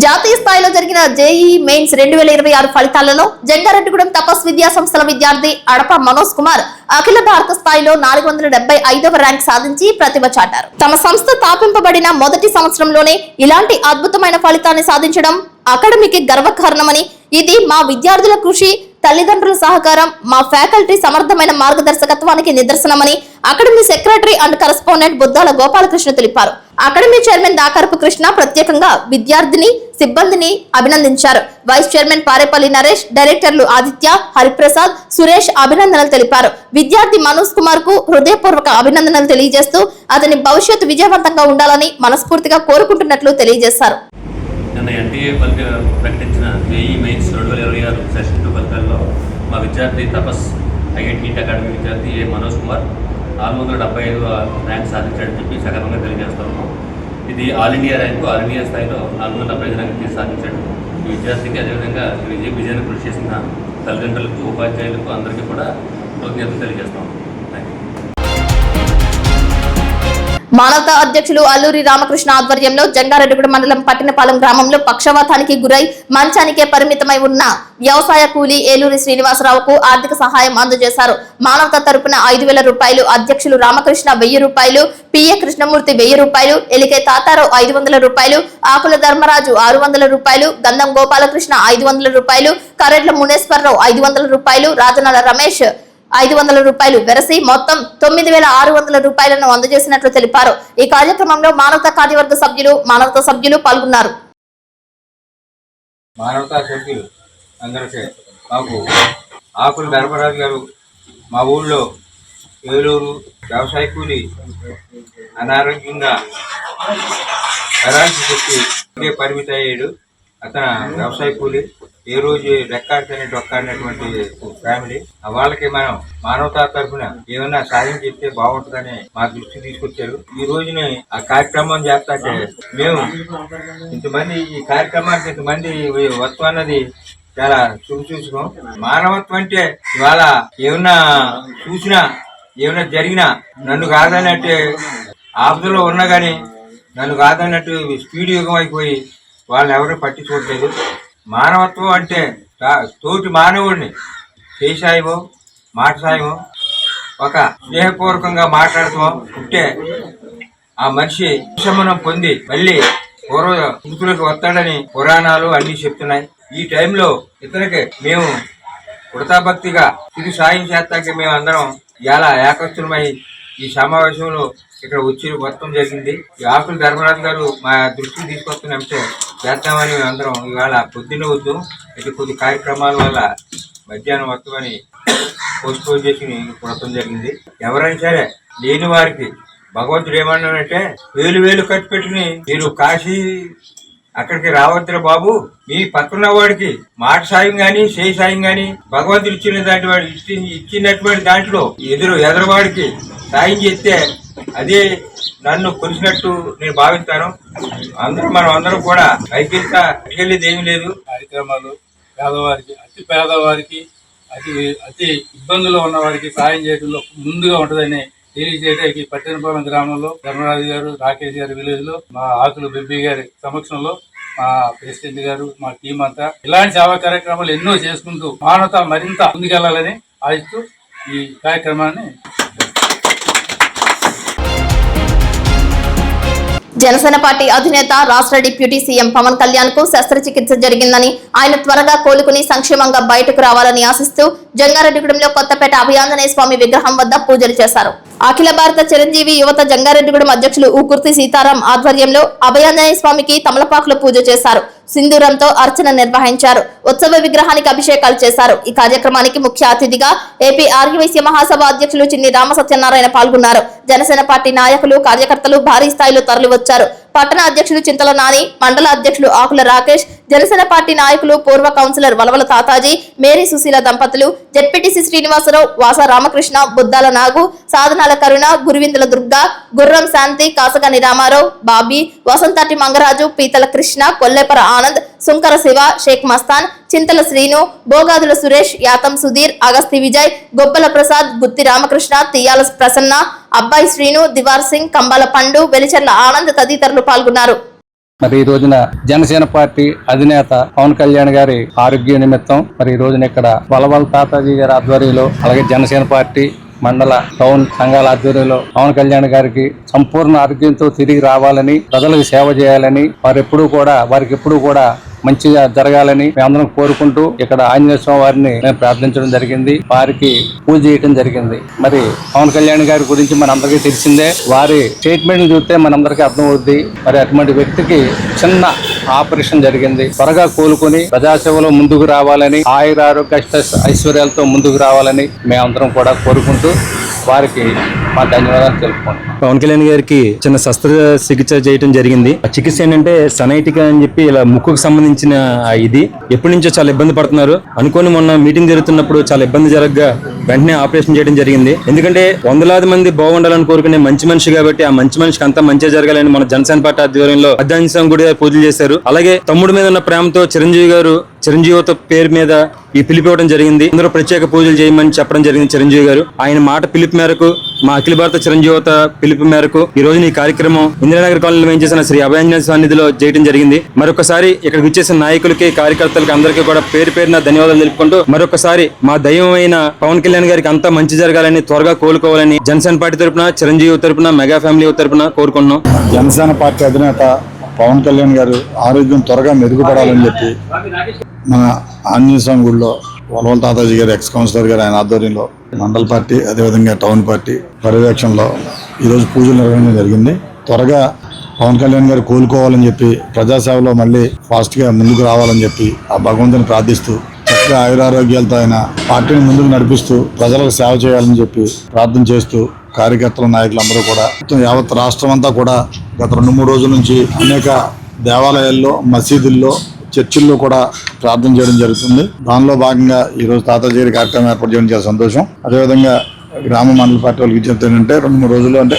జాతీయ స్థాయిలో జరిగిన జేఈఈ మెయిన్స్ 2026 ఫలితాలలో జంగారెడ్డిగూడెం తపస్ విద్యా సంస్థల విద్యార్థి అడప మనోజ్ కుమార్ అఖిల భారత స్థాయిలో 475వ ర్యాంక్ సాధించి ప్రతిభ చాటారు. తమ సంస్థ స్థాపింపబడిన మొదటి సంవత్సరంలోనే ఇలాంటి అద్భుతమైన ఫలితాన్ని సాధించడం అకాడమీకి గర్వకారణమని, ఇది మా విద్యార్థుల కృషి, తల్లిదండ్రుల సహకారం, మా ఫ్యాకల్టీ సమర్థమైన మార్గదర్శకత్వానికి నిదర్శనమని academy secretary and correspondent Buddala Gopalakrishna తెలిపారు. అకాడమీ చైర్మన్ దాకరపు కృష్ణ ప్రత్యేకంగా విద్యార్థిని సిబ్బందిని అభినందించారు. వైస్ చైర్మన్ పారేపల్లి నరేష్, డైరెక్టర్లు ఆదిత్య, హరిప్రసాద్, సురేష్ అభినందనలు తెలిపారు. విద్యార్థి మనోజ్ కుమార్ కు హృదయపూర్వక అభినందనలు తెలియజేస్తూ అతని భవిష్యత్తు విజయవంతంగా ఉండాలని మనస్ఫూర్తిగా కోరుకుంటున్నట్లు తెలియజేశారు. ఎన్టీఏ ప్రకటించిన జేఈఈ మెయిన్స్ 2026 సెషన్ 2 ఫలితాల్లో మా విద్యార్థి తపస్ ఐఐటి అకాడమీ విద్యార్థి ఏ మనోజ్ కుమార్ 475 ర్యాంక్ సాధించాడని చెప్పి సగర్వంగా తెలియజేస్తా ఉన్నాం. ఇది all India rank, all India స్థాయిలో 475 ర్యాంక్ సాధించాడు. ఈ విద్యార్థికి అదేవిధంగా విజయాన్ని కృషి చేసిన తల్లిదండ్రులకు, ఉపాధ్యాయులకు అందరికీ కూడా కృతజ్ఞతలు తెలియజేస్తాం. మానవతా అధ్యక్షులు అల్లూరి రామకృష్ణ ఆధ్వర్యంలో జంగారెడ్డిగూడ మండలం పట్టినపాలెం గ్రామంలో పక్షవాతానికి గురై మంచానికే పరిమితమై ఉన్న వ్యవసాయ కూలీ ఏలూరి శ్రీనివాసరావుకు ఆర్థిక సహాయం అందజేశారు. మానవతా తరపున 5,000 రూపాయలు, అధ్యక్షులు రామకృష్ణ 1000 రూపాయలు, పిఏ కృష్ణమూర్తి 1000 రూపాయలు, ఎలికే తాతారావు 500 రూపాయలు, ఆకుల ధర్మరాజు 600 రూపాయలు, గంధం గోపాలకృష్ణ 500 రూపాయలు, కరెడ్ల మునేశ్వరరావు 500 రూపాయలు, రాజనాల రమేష్ 500 రూపాయలు వెరసి మొత్తం 9,600 రూపాయలను అందజేసినట్లు తెలిపారు. ఈ కార్యక్రమంలో మానవతా కార్యవర్గ సభ్యులు పాల్గొన్నారు. మానవతా సభ్యులు అందరికీ మాకు ఆకుల ధర్మరాజు గారు మా ఊళ్ళో ఏలూరు వ్యవసాయ కూలి అనారోగ్యంగా ఎలాంటి చెప్పి పరిమితి అయ్యాడు. అతను వ్యవసాయ కూలి, ఏ రోజు రెక్కాడితేనే డొక్కాడినటువంటి ఫ్యామిలీ. వాళ్ళకి మనం మానవతా తరఫున ఏమన్నా సాయం చేస్తే బాగుంటుందని మా దృష్టి తీసుకొచ్చారు. ఈ రోజుని ఆ కార్యక్రమం చేస్తాకే మేము ఇంతమంది ఈ కార్యక్రమానికి ఇంతమంది వత్వం అన్నది చాలా చూసుకోం. మానవత్వం అంటే ఇవాళ ఏమన్నా చూసినా ఏమన్నా జరిగినా నన్ను కాదన్నట్టు ఆపదలో ఉన్నా కానీ నన్ను కాదన్నట్టు స్పీడ్ యుగం అయిపోయి వాళ్ళని ఎవరు పట్టించుకోవట్లేదు. మానవత్వం అంటే తోటి మానవుడిని చేసాయమో మాట సాయమో ఒక స్నేహపూర్వకంగా మాట్లాడతామో ఉంటే ఆ మనిషి ఉపశమనం పొంది మళ్ళీ పూర్వ స్థితులకు వస్తాడని పురాణాలు అన్ని చెప్తున్నాయి. ఈ టైంలో ఇతనికి మేము కృతాభక్తిగా ఇది సాయం చేస్తాకి మేము అందరం ఇలా ఏకస్తులమై ఈ సమావేశంలో ఇక్కడ వచ్చి మొత్తం జరిగింది. ఈ ఆకుల ధర్మరాజు గారు మా దృష్టికి తీసుకొస్తున్నంటే చేద్దామని అందరం ఇవాళ పొద్దున్న వద్దు ఇటు కొద్ది కార్యక్రమాల వల్ల మధ్యాహ్నం వస్తామని పోస్ట్పోన్ చేసి కొడతాం జరిగింది. ఎవరైనా సరే లేని వారికి భగవంతుడు ఏమన్నాడంటే 1000 ఖర్చు పెట్టుకుని మీరు కాశీ అక్కడికి రావద్దురా బాబు, మీ పక్కన వాడికి మాట సాయం గాని చేయి సాయం గాని భగవంతుడు ఇచ్చిన దాంట్లో వాడు ఇచ్చినటువంటి దాంట్లో ఎదురువాడికి సాయం చేస్తే అదే నన్ను కొలిసినట్టు నేను భావిస్తాను. మనం అందరం కూడా ఐక్యతకి ఏమీ లేదు. కార్యక్రమాలు పేదవారికి, అతి పేదవారికి, అతి ఇబ్బందులు ఉన్న వారికి సాయం చేయడంలో ముందుగా ఉంటుందని తెలియజేయడానికి పట్టణపాలెం గ్రామంలో ధర్మరాజు గారు, రాకేష్ గారి విలేజ్ లో మా ఆకుల బెబ్బి గారి సమక్షంలో మా ప్రెసిడెంట్ గారు, మా టీం అంతా ఇలాంటి సేవా కార్యక్రమాలు ఎన్నో చేసుకుంటూ మానవత మరింత ముందుకెళ్లాలని ఆశిస్తూ ఈ కార్యక్రమాన్ని జనసేన పార్టీ అధినేత రాష్ట్ర డిప్యూటీ సీఎం పవన్ కళ్యాణ్ కు శస్త్రచికిత్స జరిగిందని, ఆయన త్వరగా కోలుకుని సంక్షేమంగా బయటకు రావాలని ఆశిస్తూ జంగారెడ్డిగూడెంలో కొత్తపేట అభయాంజనేయ స్వామి విగ్రహం వద్ద పూజలు చేశారు. అఖిల భారత చిరంజీవి యువత జంగారెడ్డిగూడెం అధ్యక్షులు ఊకుర్తి సీతారాం ఆధ్వర్యంలో అభయాంజనేయ స్వామికి తమలపాకులు పూజ చేశారు. సింధూరంతో అర్చన నిర్వహించారు. ఉత్సవ విగ్రహానికి అభిషేకాలు చేశారు. ఈ కార్యక్రమానికి ముఖ్య అతిథిగా ఏపీ ఆర్యవైశ్య మహాసభ అధ్యక్షులు చిన్ని రామసత్యనారాయణ పాల్గొన్నారు. జనసేన పార్టీ నాయకులు, కార్యకర్తలు భారీ స్థాయిలో తరలివచ్చారు. పట్టణ అధ్యక్షులు చింతల నాని, మండల అధ్యక్షులు ఆకుల రాకేష్, జనసేన పార్టీ నాయకులు పూర్వ కౌన్సిలర్ వలవల తాతాజీ, మేరీ సుశీల దంపతులు, జెడ్పీటీసీ శ్రీనివాసరావు, వాస రామకృష్ణ, బుద్దాల నాగు, సాధనాల కరుణ, గురువిందుల దుర్గా, గుర్రం శాంతి, కాసగాని రామారావు, బాబీ, వసంతటి మంగరాజు, పీతల కృష్ణ, కొల్లేపర ఆనంద్, సుంకర శివ, షేక్ మస్తాన్, చింతల శ్రీను, బోగాదుల సురేష్, యాతం సుధీర్, అగస్తి విజయ్, గొప్పల ప్రసాద్, గుత్తి రామకృష్ణ, తియాల ప్రసన్న, అబ్బాయి శ్రీను, దివార్ సింగ్, కంబాల పండు, వెలిచర్ల ఆనంద్ తదితరులు పాల్గొన్నారు. మరి ఈ రోజున జనసేన పార్టీ అధినేత పవన్ కళ్యాణ్ గారి ఆరోగ్య నిమిత్తం మరి ఈ రోజున ఇక్కడ వలవల తాతాజీ గారి ఆధ్వర్యంలో, అలాగే జనసేన పార్టీ మండల టౌన్ సంఘాల ఆధ్వర్యంలో పవన్ కళ్యాణ్ గారికి సంపూర్ణ ఆరోగ్యంతో తిరిగి రావాలని, ప్రజలకు సేవ చేయాలని, వారికి ఎప్పుడూ కూడా మంచిగా జరగాలని మేమందరం కోరుకుంటూ ఇక్కడ ఆంజనేయ స్వామి వారిని మేము ప్రార్థించడం జరిగింది. వారికి పూజ చేయడం జరిగింది. మరి పవన్ కళ్యాణ్ గారి గురించి మనందరికీ తెలిసిందే. వారి స్టేట్మెంట్ చూస్తే మనందరికీ అర్థమవుద్ది. మరి అటువంటి వ్యక్తికి చిన్న ఆపరేషన్ జరిగింది. త్వరగా కోలుకొని ప్రజాసేవలో ముందుకు రావాలని, ఆయురారోగ్య ఐశ్వర్యాలతో ముందుకు రావాలని మేమందరం కూడా కోరుకుంటూ వారికి మా ధన్యవాదాలు తెలుపుకుంటాం. పవన్ కళ్యాణ్ గారికి చిన్న శస్త్ర చికిత్స చేయడం జరిగింది. ఆ చికిత్స ఏంటంటే సనైటికా అని చెప్పి ఇలా ముక్కుకు సంబంధించిన ఇది ఎప్పటి నుంచో చాలా ఇబ్బంది పడుతున్నారు. అనుకోని మొన్న మీటింగ్ జరుగుతున్నప్పుడు చాలా ఇబ్బంది జరగగా వెంటనే ఆపరేషన్ చేయడం జరిగింది. ఎందుకంటే వందలాది మంది బాగుండాలని కోరుకునే మంచి మనిషి కాబట్టి ఆ మంచి మనిషికి అంతా మంచిగా జరగాలని మన జనసేన పార్టీ ఆధ్వర్యంలో అధ్యయనం గుడి పూజలు చేశారు. అలాగే తమ్ముడి మీద ఉన్న ప్రేమతో చిరంజీవి గారు చిరంజీవితో పేరు మీద ఈ పిలుపు ఇవ్వడం జరిగింది. అందరూ ప్రత్యేక పూజలు చేయమని చెప్పడం జరిగింది చిరంజీవి గారు. ఆయన మాట పిలుపు మేరకు, మా అఖిల భారత చిరంజీవిత పిలుపు మేరకు ఈ రోజు ఈ కార్యక్రమం ఇందిరానగర్ కాలనీలో వేయించేసిన శ్రీ అభయాంజనేయ సన్నిధిలో చేయడం జరిగింది. మరొకసారి ఇక్కడికి వచ్చేసిన నాయకులకి, కార్యకర్తలకి అందరికీ కూడా పేరు పేరున ధన్యవాదాలు తెలుపుకుంటూ మరొకసారి మా దైవమైన పవన్ కళ్యాణ్ గారికి అంతా మంచి జరగాలని, త్వరగా కోలుకోవాలని జనసేన పార్టీ తరపున, చిరంజీవి తరపున, మెగా ఫ్యామిలీ తరపున కోరుకున్నాం. జనసేన పార్టీ అధినేత పవన్ కళ్యాణ్ గారు ఆరోగ్యం త్వరగా మెరుగుపడాలని చెప్పి మన ఆంజనేయ స్వామి గుడిలో వలవల తాతాజీ గారు, ఎక్స్ కౌన్సిలర్ గారు ఆయన ఆధ్వర్యంలో మండల పార్టీ అదేవిధంగా టౌన్ పార్టీ పర్యవేక్షణలో ఈరోజు పూజలు నిర్వహించడం జరిగింది. త్వరగా పవన్ కళ్యాణ్ గారు కోలుకోవాలని చెప్పి, ప్రజాసేవలో మళ్ళీ ఫాస్ట్గా ముందుకు రావాలని చెప్పి ఆ భగవంతుని ప్రార్థిస్తూ, చక్కగా ఆయురారోగ్యాలతో ఆయన పార్టీని ముందుకు నడిపిస్తూ ప్రజలకు సేవ చేయాలని చెప్పి ప్రార్థన చేస్తూ కార్యకర్తల నాయకులందరూ కూడా యావత్ రాష్ట్రం అంతా కూడా గత 2-3 రోజుల నుంచి అనేక దేవాలయాల్లో, మసీదుల్లో, చర్చిల్లో కూడా ప్రార్థన చేయడం జరుగుతుంది. దానిలో భాగంగా ఈరోజు తాతాజీ గారి కార్యక్రమం ఏర్పాటు చేయడం చాలా సంతోషం. అదేవిధంగా గ్రామ మండల పార్టీ వాళ్ళకి విజ్ఞప్తి ఏంటంటే 2-3 రోజుల్లో అంటే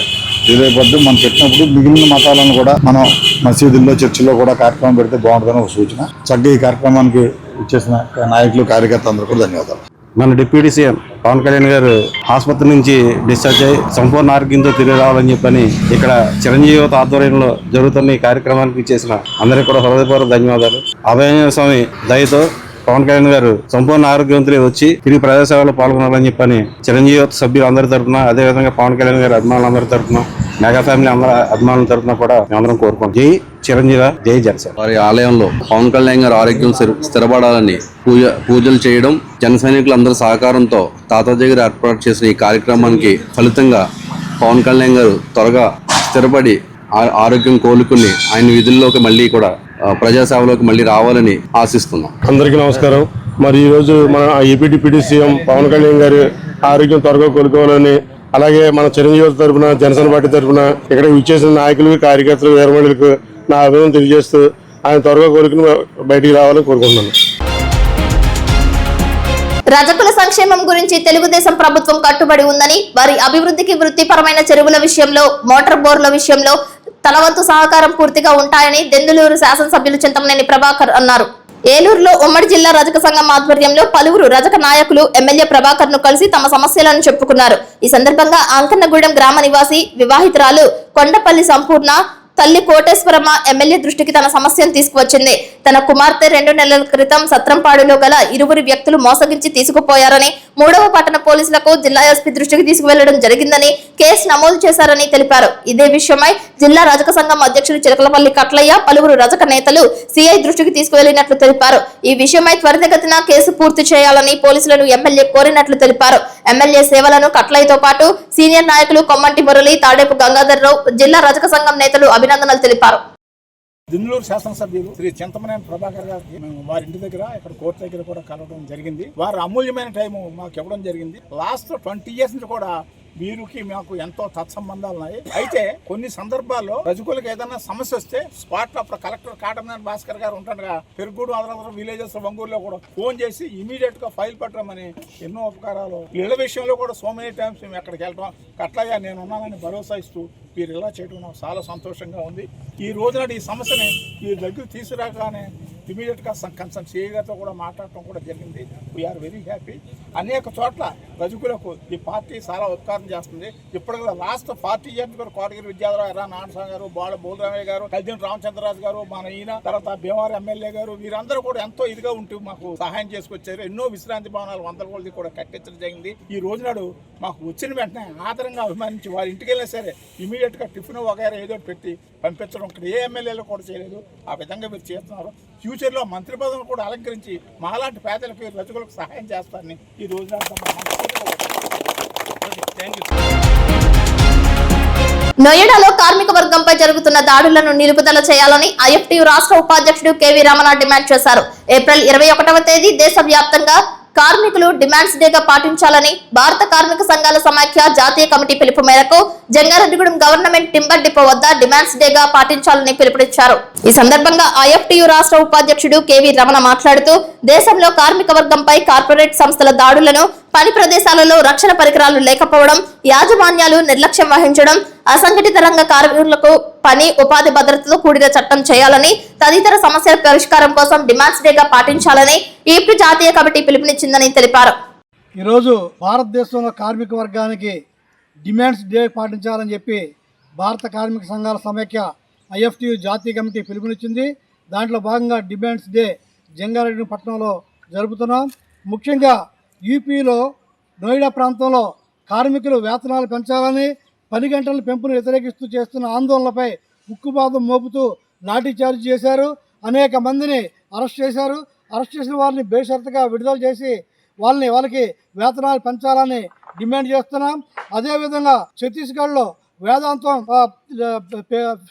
రేపొద్దు మనం పెట్టినప్పుడు మిగిలిన మతాలను కూడా మనం మసీదుల్లో, చర్చిల్లో కూడా కార్యక్రమం పెడితే బాగుంటుందని ఒక సూచన. చక్కగా ఈ కార్యక్రమానికి ఇచ్చేసిన నాయకులు, కార్యకర్తలు అందరూ కూడా ధన్యవాదాలు. మన డిప్యూటీ సీఎం పవన్ కళ్యాణ్ గారు ఆసుపత్రి నుంచి డిశ్చార్జ్ అయ్యి సంపూర్ణ ఆరోగ్యంతో తిరిగి రావాలని చెప్పని ఇక్కడ చిరంజీవి ఆధ్వర్యంలో జరుగుతున్న ఈ కార్యక్రమానికి చేసిన అందరికీ కూడా హృదయపూర్వక ధన్యవాదాలు. అభయాంజనేయ స్వామి దయతో పవన్ కళ్యాణ్ గారు సంపూర్ణ ఆరోగ్యవంతులు వచ్చి తిరిగి ప్రజాసేవలో పాల్గొనాలని చెప్పని చిరంజీవి సభ్యులు అందరి తరఫున, అదేవిధంగా పవన్ కళ్యాణ్ గారి అభిమానులందరి తరఫున, మెగా ఫ్యామిలీ అందరి అభిమానుల తరఫున కూడా మేమందరం కోరుకుంటాం. జై చిరంజీవి, జై జనసేన. వారి ఆలయంలో పవన్ కళ్యాణ్ గారి ఆరోగ్యం స్థిరపడాలని పూజలు చేయడం, జన సైనికులందరి సహకారంతో తాతాజీ గారు ఏర్పాటు చేసిన ఈ కార్యక్రమానికి ఫలితంగా పవన్ కళ్యాణ్ గారు త్వరగా స్థిరపడి ఆరోగ్యం కోలుకుని ఆయన విధుల్లోకి మళ్ళీ కూడా ప్రజాసేవలోకి మళ్ళీ రావాలని ఆశిస్తున్నాం. అందరికీ నమస్కారం. మరి ఈరోజు మన AP deputy CM Pawan Kalyan గారి ఆరోగ్యం త్వరగా కోలుకోవాలని, అలాగే మన చిరంజీవి తరఫున, జనసేన పార్టీ తరఫున ఇక్కడ విచ్చేసిన నాయకులు, కార్యకర్తలు, వీరమణులకు నా అభినందన తెలియజేస్తూ ఆయన త్వరగా కోలుకుని బయటికి రావాలని కోరుకుంటున్నాను. రజకుల సంక్షేమం గురించి తెలుగుదేశం ప్రభుత్వం కట్టుబడి ఉందని, వారి అభివృద్ధికి వృత్తిపరమైన చెరువుల విషయంలో, మోటార్ బోర్ల విషయంలో తలవంతు సహకారం పూర్తిగా ఉంటాయని దెందులూరు శాసనసభ్యులు చింతమనేని ప్రభాకర్ అన్నారు. ఏలూరులో ఉమ్మడి జిల్లా రజక సంఘం ఆధ్వర్యంలో పలువురు రజక నాయకులు ఎమ్మెల్యే ప్రభాకర్ ను కలిసి తమ సమస్యలను చెప్పుకున్నారు. ఈ సందర్భంగా అంకన్నగూడెం గ్రామ నివాసి వివాహితురాలు కొండపల్లి సంపూర్ణ తల్లి కోటేశ్వరమ్మ ఎమ్మెల్యే దృష్టికి తన సమస్యను తీసుకువచ్చింది. తన కుమార్తె 2 నెలల క్రితం సత్రంపాడులో గల 2 వ్యక్తులు మోసగించి తీసుకుపోయారని, 3వ పట్టణ పోలీసులకు జిల్లా ఎస్పీ దృష్టికి తీసుకువెళ్లడం జరిగిందని, కేసు నమోదు చేశారని తెలిపారు. ఇదే విషయమై జిల్లా రజక సంఘం అధ్యక్షుడు చిలకలపల్లి కట్లయ్య పలువురు రజక నేతలు సిఐ దృష్టికి తీసుకువెళ్లినట్లు తెలిపారు. ఈ విషయమై త్వరితగతిన కేసు పూర్తి చేయాలని పోలీసులను ఎమ్మెల్యే కోరినట్లు తెలిపారు. ఎమ్మెల్యే సేవలను కట్లయ్యతో పాటు సీనియర్ నాయకులు కొమ్మంటి మురళి, తాడేపు గంగాధర్ రావు, జిల్లా రజక సంఘం నేతలు అభినందనలు తెలిపారు. దెందులూరు శాసనసభ్యులు శ్రీ చింతమనేని ప్రభాకర్ గారికి మేము వారి ఇంటి దగ్గర, ఇక్కడ కోర్టు దగ్గర కూడా కలవడం జరిగింది. వారు అమూల్యమైన టైము మాకు ఇవ్వడం జరిగింది. లాస్ట్ 20 years నుంచి కూడా వీరికి మాకు ఎంతో తత్సంబంధాలు ఉన్నాయి. అయితే కొన్ని సందర్భాల్లో రజకులకు ఏదైనా సమస్య వస్తే స్పాట్ లో అప్పుడు కలెక్టర్ కాటమనేని భాస్కర్ గారు ఉంటాడుగా, పెరుగుడు అదనంతరం విలేజెస్ వంగూరులో కూడా ఫోన్ చేసి ఇమీడియట్ గా ఫైల్ పెట్టమని ఎన్నో ఉపకారాలు. ఇళ్ల విషయంలో కూడా సో మెనీ టైమ్స్ మేము ఎక్కడికి వెళ్ళటం, కట్లయ్య నేను ఉన్నానని భరోసా ఇస్తూ వీరు ఇలా చేయడం నాకు చాలా సంతోషంగా ఉంది. ఈ రోజున ఈ సమస్యని ఈ దగ్గర తీసుకురాగానే ఇమీడియట్ గా కన్సర్న్ సిఐ గారితో కూడా మాట్లాడటం కూడా జరిగింది. We are very happy. అనేక చోట్ల రజకులకు ఈ పార్టీ చాలా ఉపకారం చేస్తుంది. ఇప్పటికీ లాస్ట్ 40 years కూడా కోటగిరి విద్యాధరావు, ఎర్రా నారాయణ గారు, బాల బోధరామయ్య గారు, కల్దిన రామచంద్రరాజు గారు, మన ఈయన తర్వాత భీమవరం ఎమ్మెల్యే గారు, వీరందరూ కూడా ఎంతో ఇదిగా ఉంటూ మాకు సహాయం చేసుకొచ్చారు. ఎన్నో విశ్రాంతి భవనాలు 100 కోట్లది కూడా కట్టించడం జరిగింది. ఈ రోజునాడు మాకు వచ్చిన వెంటనే ఆదరంగా అభిమానించి వారి ఇంటికి వెళ్ళినా సరే ఇమీడియట్ గా టిఫిన్ వగైరా ఏదో పెట్టి పంపించడం ఇక్కడ ఏ ఎమ్మెల్యేలు కూడా చేయలేదు. ఆ విధంగా మీరు చేస్తున్నారు. ఫ్యూచర్ లో మంత్రి పదవులు కూడా అలంకరించి మాలాంటి పేదలకి, రజకులకు సహాయం చేస్తారని ఈ రోజున నోయిడాలో కార్మిక వర్గంపై జరుగుతున్న దాడులను నిలుపుదల చేయాలని ఐఎఫ్టీయూ రాష్ట్ర ఉపాధ్యక్షుడు కేవీ రమణ డిమాండ్ చేశారు. ఏప్రిల్ 21వ తేదీ దేశవ్యాప్తంగా కార్మికులు డిమాండ్స్ డేగా పాటించాలని భారత కార్మిక సంఘాల సమాఖ్య జాతీయ కమిటీ పిలుపు మేరకు జంగారెడ్డిగూడెం గవర్నమెంట్ టింబర్ డిపో వద్ద డిమాండ్స్ డేగా పాటించాలని పిలుపునిచ్చారు. ఈ సందర్భంగా ఐఎఫ్టీయూ రాష్ట్ర ఉపాధ్యక్షుడు కేవీ రమణ మాట్లాడుతూ దేశంలో కార్మిక వర్గంపై కార్పొరేట్ సంస్థల దాడులను, పని ప్రదేశాలలో రక్షణ పరికరాలు లేకపోవడం, యాజమాన్యాలు నిర్లక్ష్యం వహించడం, అసంఘటిత రంగ కార్మికులకు పని ఉపాధి భద్రతతో కూడిన చట్టం చేయాలని తదితర సమస్యల పరిష్కారం కోసం డిమాండ్స్ డేగా పాటించాలని ఏపీ జాతీయ కమిటీ పిలుపునిచ్చిందని తెలిపారు. ఈరోజు భారతదేశంలో కార్మిక వర్గానికి డిమాండ్స్ డే పాటించాలని చెప్పి భారత కార్మిక సంఘాల సమైక్య IFTU జాతీయ కమిటీ పిలుపునిచ్చింది. దాంట్లో భాగంగా డిమాండ్స్ డే జంగారెడ్డి పట్టణంలో జరుపుతున్నాం. ముఖ్యంగా యూపీలో నోయిడా ప్రాంతంలో కార్మికులు వేతనాలు పెంచాలని, పని గంటల పెంపును వ్యతిరేకిస్తూ చేస్తున్న ఆందోళనలపై ఉక్కుపాదం మోపుతూ లాఠీ చార్జ్ చేశారు. అనేక మందిని అరెస్ట్ చేశారు. అరెస్ట్ చేసిన వారిని బేషరతుగా విడుదల చేసి వాళ్ళకి వేతనాలు పెంచాలని డిమాండ్ చేస్తున్నాం. అదేవిధంగా ఛత్తీస్గఢ్లో వేదాంతం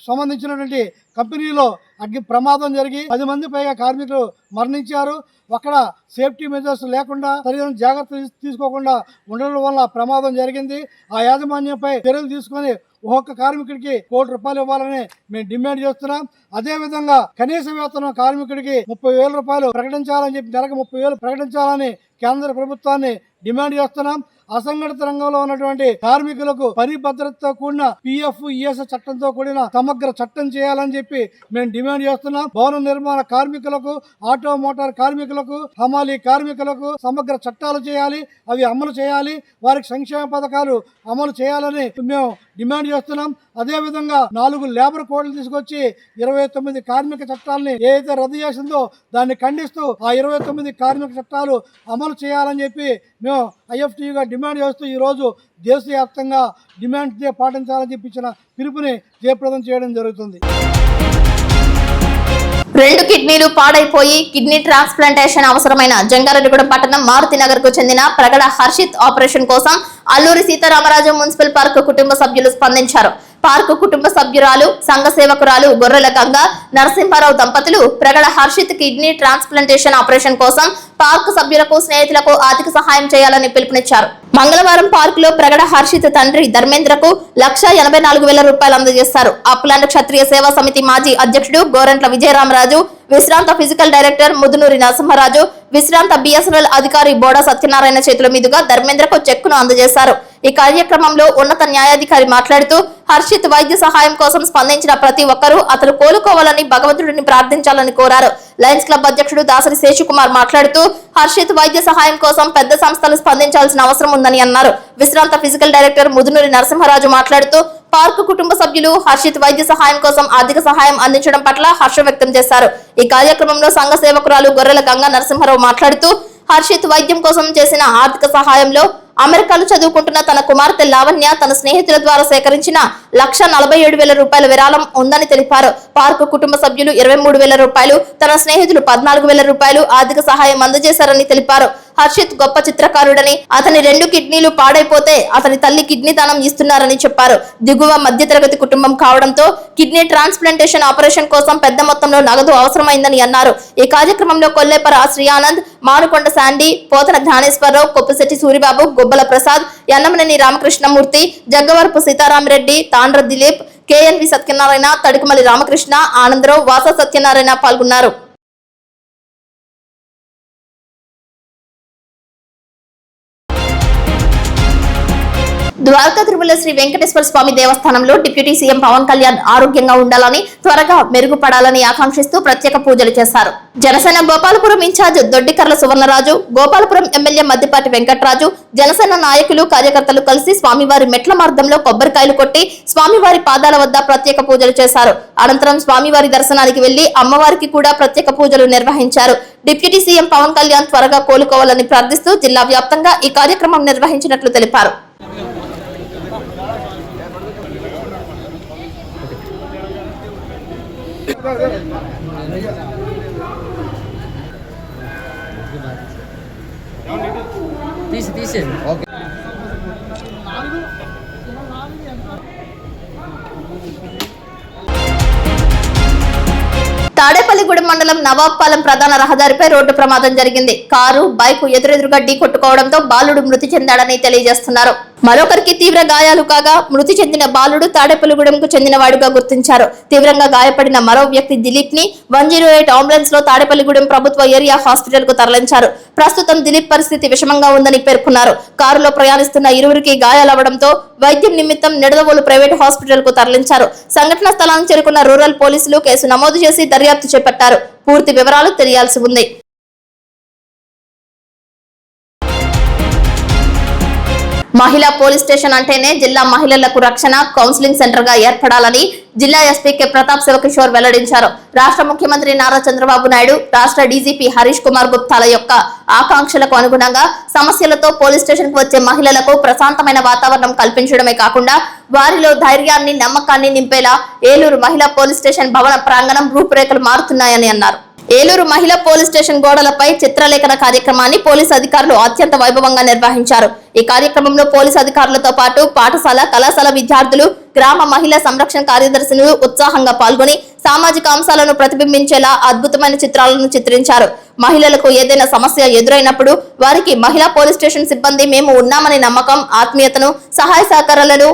సంబంధించినటువంటి కంపెనీలో అగ్ని ప్రమాదం జరిగి 10 మంది పైగా కార్మికులు మరణించారు. అక్కడ సేఫ్టీ మెజర్స్ లేకుండా సరైన జాగ్రత్తలు తీసుకోకుండా ఉండడం వల్ల ప్రమాదం జరిగింది. ఆ యాజమాన్యంపై చర్యలు తీసుకొని ఒక్కొక్క కార్మికుడికి ₹1 కోటి ఇవ్వాలని మేము డిమాండ్ చేస్తున్నాం. అదేవిధంగా కనీస వేతనం కార్మికుడికి ₹30,000 ప్రకటించాలని చెప్పి నెలకు 30,000 ప్రకటించాలని కేంద్ర ప్రభుత్వాన్ని డిమాండ్ చేస్తున్నాం. అసంఘటిత రంగంలో ఉన్నటువంటి కార్మికులకు పని భద్రతతో కూడిన PF, ES చట్టంతో కూడిన సమగ్ర చట్టం చేయాలని చెప్పి మేము డిమాండ్ చేస్తున్నాం. భవన నిర్మాణ కార్మికులకు, ఆటో మోటార్ కార్మికులకు, హమాలీ కార్మికులకు సమగ్ర చట్టాలు చేయాలి, అవి అమలు చేయాలి, వారికి సంక్షేమ పథకాలు అమలు చేయాలని మేము డిమాండ్ చేస్తున్నాం. అదేవిధంగా 4 లేబర్ కోడ్లు తీసుకొచ్చి 29 కార్మిక చట్టాలని ఏదైతే రద్దు చేసిందో దాన్ని ఖండిస్తూ ఆ 29 కార్మిక చట్టాలు అమలు చేయాలని చెప్పి మేము IFTUగా డిమాండ్ చేస్తూ ఈరోజు దేశవ్యాప్తంగా డిమాండ్ డే పాటించాలని చెప్పించిన పిలుపుని జయప్రదం చేయడం జరుగుతుంది. 2 కిడ్నీలు పాడైపోయి కిడ్నీ ట్రాన్స్ప్లాంటేషన్ అవసరమైన జంగారెడ్డిగూడెం పట్టణం మారుతినగర్ కు చెందిన ప్రగడ హర్షిత్ ఆపరేషన్ కోసం అల్లూరి సీతారామరాజు మున్సిపల్ పార్క్ కుటుంబ సభ్యులు స్పందించారు. పార్కు కుటుంబ సభ్యురాలు సంఘ సేవకురాలు గొర్రెల గంగ నరసింహారావు దంపతులు Pragada Harshit kidney transplantation operation కోసం పార్కు సభ్యులకు, స్నేహితులకు ఆర్థిక సహాయం చేయాలని పిలుపునిచ్చారు. మంగళవారం పార్కులో ప్రగడ హర్షిత్ తండ్రి ధర్మేంద్రకు ₹184,000 అందజేశారు. అప్లాండ్ క్షత్రియ సేవా సమితి మాజీ అధ్యక్షుడు గోరంట్ల విజయరామరాజు, విశ్రాంత ఫిజికల్ డైరెక్టర్ ముదునూరి నరసింహరాజు, విశ్రాంత BSNL అధికారి బోడా సత్యనారాయణ చేతుల మీదుగా ధర్మేంద్రకు చెక్కును అందజేశారు. ఈ కార్యక్రమంలో ఉన్నత న్యాయాధికారి మాట్లాడుతూ హర్షిత్ వైద్య సహాయం కోసం స్పందించిన ప్రతి ఒక్కరూ అతను కోలుకోవాలని భగవంతుడిని ప్రార్థించాలని కోరారు. లయన్స్ క్లబ్ అధ్యక్షుడు దాసరి శేషకుమార్ మాట్లాడుతూ హర్షిత్ వైద్య సహాయం కోసం పెద్ద సంస్థలు స్పందించాల్సిన అవసరం ఉందని అన్నారు. విశ్రాంత ఫిజికల్ డైరెక్టర్ ముదునూరి నరసింహరాజు మాట్లాడుతూ పార్కు కుటుంబ సభ్యులు హర్షిత్ వైద్య సహాయం కోసం ఆర్థిక సహాయం అందించడం పట్ల హర్షం వ్యక్తం చేశారు. ఈ కార్యక్రమంలో సంఘ సేవకురాలు గొర్రెల గంగా నరసింహారావు మాట్లాడుతూ హర్షిత్ వైద్యం కోసం చేసిన ఆర్థిక సహాయంలో అమెరికాలో చదువుకుంటున్న తన కుమార్తె లావణ్య తన స్నేహితుల ద్వారా సేకరించిన ₹147,000 విరాళం ఉందని తెలిపారు. పార్కు కుటుంబ సభ్యులు ₹23,000, తన స్నేహితులు ₹14,000 ఆర్థిక సహాయం అందజేశారని తెలిపారు. హర్షిత్ గొప్ప చిత్రకారుడని, అతని 2 కిడ్నీలు పాడైపోతే అతని తల్లి కిడ్నీ దానం ఇస్తున్నారని చెప్పారు. దిగువ మధ్యతరగతి కుటుంబం కావడంతో కిడ్నీ ట్రాన్స్ప్లాంటేషన్ ఆపరేషన్ కోసం పెద్ద మొత్తంలో నగదు అవసరమైందని అన్నారు. ఈ కార్యక్రమంలో కొల్లేపర శ్రీయానంద్, మానుకొండ శాండీ, పోతన జ్ఞానేశ్వరరావు, కొప్పిశెట్టి సూరిబాబు, గొబ్బల ప్రసాద్, యన్నమనేని రామకృష్ణమూర్తి, జగ్గవరపు సీతారామరెడ్డి, తాండ్ర దిలీప్, KNV సత్యనారాయణ, తడుకుమల్లి రామకృష్ణ, ఆనందరావు, వాస సత్యనారాయణ పాల్గొన్నారు. ద్వారకా తిరుమల శ్రీ వెంకటేశ్వర స్వామి దేవస్థానంలో డిప్యూటీ సీఎం పవన్ కళ్యాణ్ ఆరోగ్యంగా ఉండాలని, త్వరగా మెరుగుపడాలని ఆకాంక్షిస్తూ ప్రత్యేక పూజలు చేశారు. జనసేన గోపాలపురం ఇన్ఛార్జ్ దొడ్డికర్ల సువర్ణరాజు, గోపాలపురం ఎమ్మెల్యే మద్దిపాటి వెంకట్రాజు, జనసేన నాయకులు, కార్యకర్తలు కలిసి స్వామివారి మెట్ల మార్గంలో కొబ్బరికాయలు కొట్టి స్వామివారి పాదాల వద్ద ప్రత్యేక పూజలు చేశారు. అనంతరం స్వామివారి దర్శనానికి వెళ్లి అమ్మవారికి కూడా ప్రత్యేక పూజలు నిర్వహించారు. డిప్యూటీ సీఎం పవన్ కళ్యాణ్ త్వరగా కోలుకోవాలని ప్రార్థిస్తూ జిల్లా వ్యాప్తంగా ఈ కార్యక్రమం నిర్వహించినట్లు తెలిపారు. తాడేపల్లిగూడెం మండలం నవాబ్పాలెం ప్రధాన రహదారిపై రోడ్డు ప్రమాదం జరిగింది. కారు, బైకు ఎదురెదురుగా ఢీ కొట్టుకోవడంతో బాలుడు మృతి చెందాడని తెలియజేస్తున్నారు. మరొకరికి తీవ్ర గాయాలు కాగా మృతి చెందిన బాలుడు తాడేపల్లిగూడెంకు చెందినవాడుగా గుర్తించారు. తీవ్రంగా గాయపడిన మరో వ్యక్తి దిలీప్ ని 108 అంబులెన్స్ లో తాడేపల్లిగూడెం ప్రభుత్వ ఏరియా హాస్పిటల్ కు తరలించారు. ప్రస్తుతం దిలీప్ పరిస్థితి విషమంగా ఉందని పేర్కొన్నారు. కారులో ప్రయాణిస్తున్న ఇరువురికి గాయాలవడంతో వైద్యం నిమిత్తం నిడదవోలు ప్రైవేట్ హాస్పిటల్ కు తరలించారు. సంఘటన స్థలానికి చేరుకున్న రూరల్ పోలీసులు కేసు నమోదు చేసి దర్యాప్తు చేపట్టారు. పూర్తి వివరాలు తెలియాల్సి ఉంది. మహిళా పోలీస్ స్టేషన్ అంటేనే జిల్లా మహిళలకు రక్షణ కౌన్సిలింగ్ సెంటర్ గా ఏర్పడాలని జిల్లా ఎస్పీ కె ప్రతాప్ శివకిషోర్ వెల్లడించారు. రాష్ట్ర ముఖ్యమంత్రి నారా చంద్రబాబు నాయుడు, రాష్ట్ర డీజీపీ హరీష్ కుమార్ గుప్తాల యొక్క ఆకాంక్షలకు అనుగుణంగా సమస్యలతో పోలీస్ స్టేషన్ కు వచ్చే మహిళలకు ప్రశాంతమైన వాతావరణం కల్పించడమే కాకుండా వారిలో ధైర్యాన్ని, నమ్మకాన్ని నింపేలా ఏలూరు మహిళా పోలీస్ స్టేషన్ భవన ప్రాంగణం రూపురేఖలు మారుతున్నాయని అన్నారు. ఏలూరు మహిళా పోలీస్ స్టేషన్ గోడలపై చిత్రలేఖన కార్యక్రమాన్ని పోలీసు అధికారులు అత్యంత వైభవంగా నిర్వహించారు. ఈ కార్యక్రమంలో పోలీసు అధికారులతో పాటు పాఠశాల, కళాశాల విద్యార్థులు, గ్రామ మహిళా సంరక్షణ కార్యదర్శులు ఉత్సాహంగా పాల్గొని సామాజిక అంశాలను ప్రతిబింబించేలా అద్భుతమైన చిత్రాలను చిత్రించారు. మహిళలకు ఏదైనా సమస్య ఎదురైనప్పుడు వారికి మహిళా పోలీస్ స్టేషన్ సిబ్బంది మేము ఉన్నామనే నమ్మకం, ఆత్మీయతను, సహాయ సహకారాలను